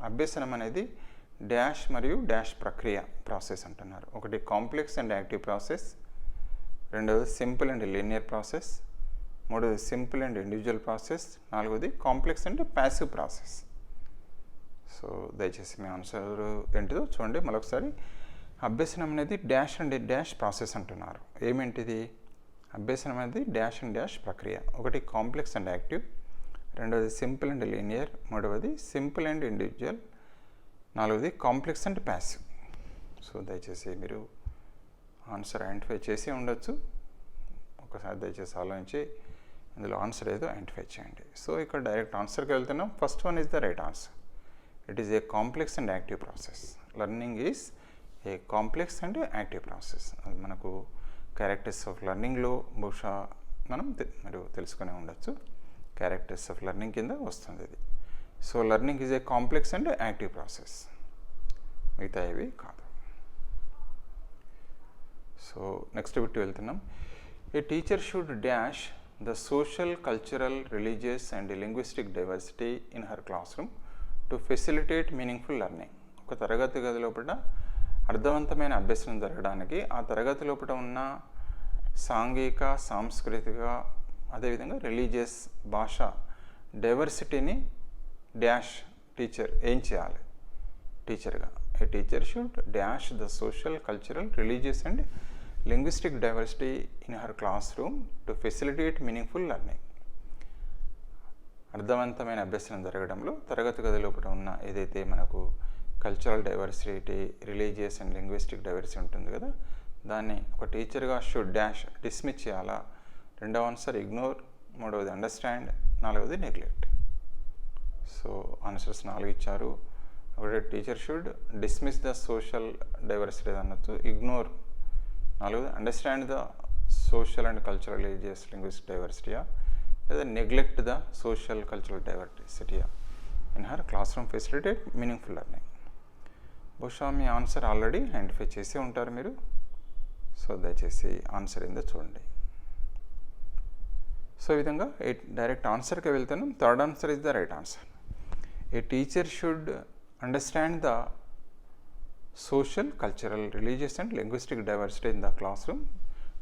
అభ్యసనం అనేది డాష్ మరియు డాష్ ప్రక్రియ, ప్రాసెస్ అంటున్నారు. ఒకటి కాంప్లెక్స్ అండ్ యాక్టివ్ ప్రాసెస్, రెండవది సింపుల్ అండ్ లీనియర్ ప్రాసెస్, మూడవది సింపుల్ అండ్ ఇండివిజువల్ ప్రాసెస్, నాలుగవది complex and passive process. So దయచేసి మీ ఆన్సర్ ఏంటిదో చూడండి మరొకసారి. అభ్యసనం అనేది డాష్ అండ్ డాష్ ప్రాసెస్ అంటున్నారు. ఏమేంటిది? అభ్యసనం అనేది డాష్ అండ్ డాష్ ప్రక్రియ. ఒకటి కాంప్లెక్స్ అండ్ యాక్టివ్, రెండవది సింపుల్ అండ్ లీనియర్, మూడవది సింపుల్ అండ్ ఇండివిజువల్, నాలుగవది కాంప్లెక్స్ అండ్ ప్యాసివ్. సో దయచేసి మీరు ఆన్సర్ ఐడెంటిఫై చేసి ఉండొచ్చు. ఒకసారి దయచేసి ఆలోచించి ఇందులో ఆన్సర్ ఏదో ఐడెంటిఫై చేయండి. సో ఇక్కడ డైరెక్ట్ ఆన్సర్కి వెళ్తున్నాం. First one is the right answer. It is a complex and active process. Learning is a complex and active process. అది మనకు క్యారెక్టర్స్ ఆఫ్ లెర్నింగ్లో బహుశా మీరు తెలుసుకునే ఉండొచ్చు. క్యారెక్టర్స్ ఆఫ్ లెర్నింగ్ కింద వస్తుంది ఇది. So learning is a complex and active process, మిగతా ఇవి కాదు. సో నెక్స్ట్ బిట్ వెళ్తున్నాం. A teacher should dash the social, cultural, religious and linguistic diversity in her classroom to facilitate meaningful learning. ఒక తరగతి గది లోపల అర్థవంతమైన అభ్యసనం జరగడానికి ఆ తరగతి లోపల ఉన్న సాంఘిక, సాంస్కృతిక, అదేవిధంగా రిలీజియస్, భాష డైవర్సిటీని డాష్ టీచర్ ఏం చేయాలి? టీచర్గా a teacher should dash the social, cultural, religious and linguistic diversity in her classroom to facilitate meaningful learning. అర్థవంతమైన అభ్యసనం జరగడంలో తరగతి గది లోపల ఉన్న ఏదైతే మనకు cultural diversity, religious and linguistic diversity ఉంటుంది కదా, దాన్ని ఒక టీచర్గా షుడ్ డాష్ డిస్మిస్ చేయాలా. రెండవ ఆన్సర్ ఇగ్నోర్, మూడవది అండర్స్టాండ్, నాలుగవది నెగ్లెక్ట్. సో ఆన్సర్స్ 4 ఇచ్చారు. ఒకటి teacher should dismiss the social diversity అనొచ్చు, ఇగ్నోర్, నాలుగవది understand the social and cultural, religious, linguistic డైవర్సిటీయా, లేదా నెగ్లెక్ట్ ద సోషల్, కల్చరల్ డైవర్సిటీయా in her classroom facilitate meaningful learning. బహుశా మీ ఆన్సర్ ఆల్రెడీ ఐడెంటిఫై చేసే ఉంటారు మీరు. సో దయచేసి ఆన్సర్ ఏందో చూడండి. సో ఈ విధంగా డైరెక్ట్ ఆన్సర్కి వెళ్తాను. Third answer is the right answer. A teacher should understand the social, cultural, religious and linguistic diversity in the classroom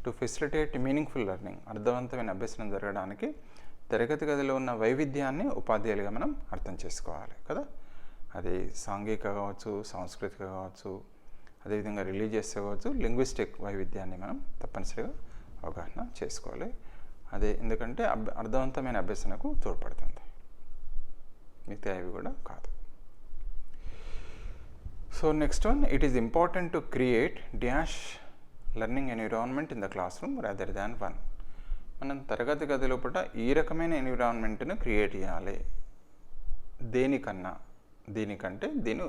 to facilitate meaningful learning. అర్థవంతమైన అభ్యసనం జరగడానికి తరగతి గదిలో ఉన్న వైవిధ్యాన్ని ఉపాధ్యాయులుగా మనం అర్థం చేసుకోవాలి కదా. అది సాంఘిక కావచ్చు, సాంస్కృతిక కావచ్చు, అదేవిధంగా రిలీజియస్ కావచ్చు, లింగ్విస్టిక్ వైవిధ్యాన్ని మనం తప్పనిసరిగా అవగాహన చేసుకోవాలి. అదే ఎందుకంటే అర్థవంతమైన అభ్యసనకు తోడ్పడుతుంది, మిగతా అవి కూడా కాదు. So next one, it is important to create dash learning environment in the class room rather than one. మనం తరగతి గది లోపల ఈ రకమైన ఎన్విరాన్మెంట్ను క్రియేట్ చేయాలి. దేనికంటే దీని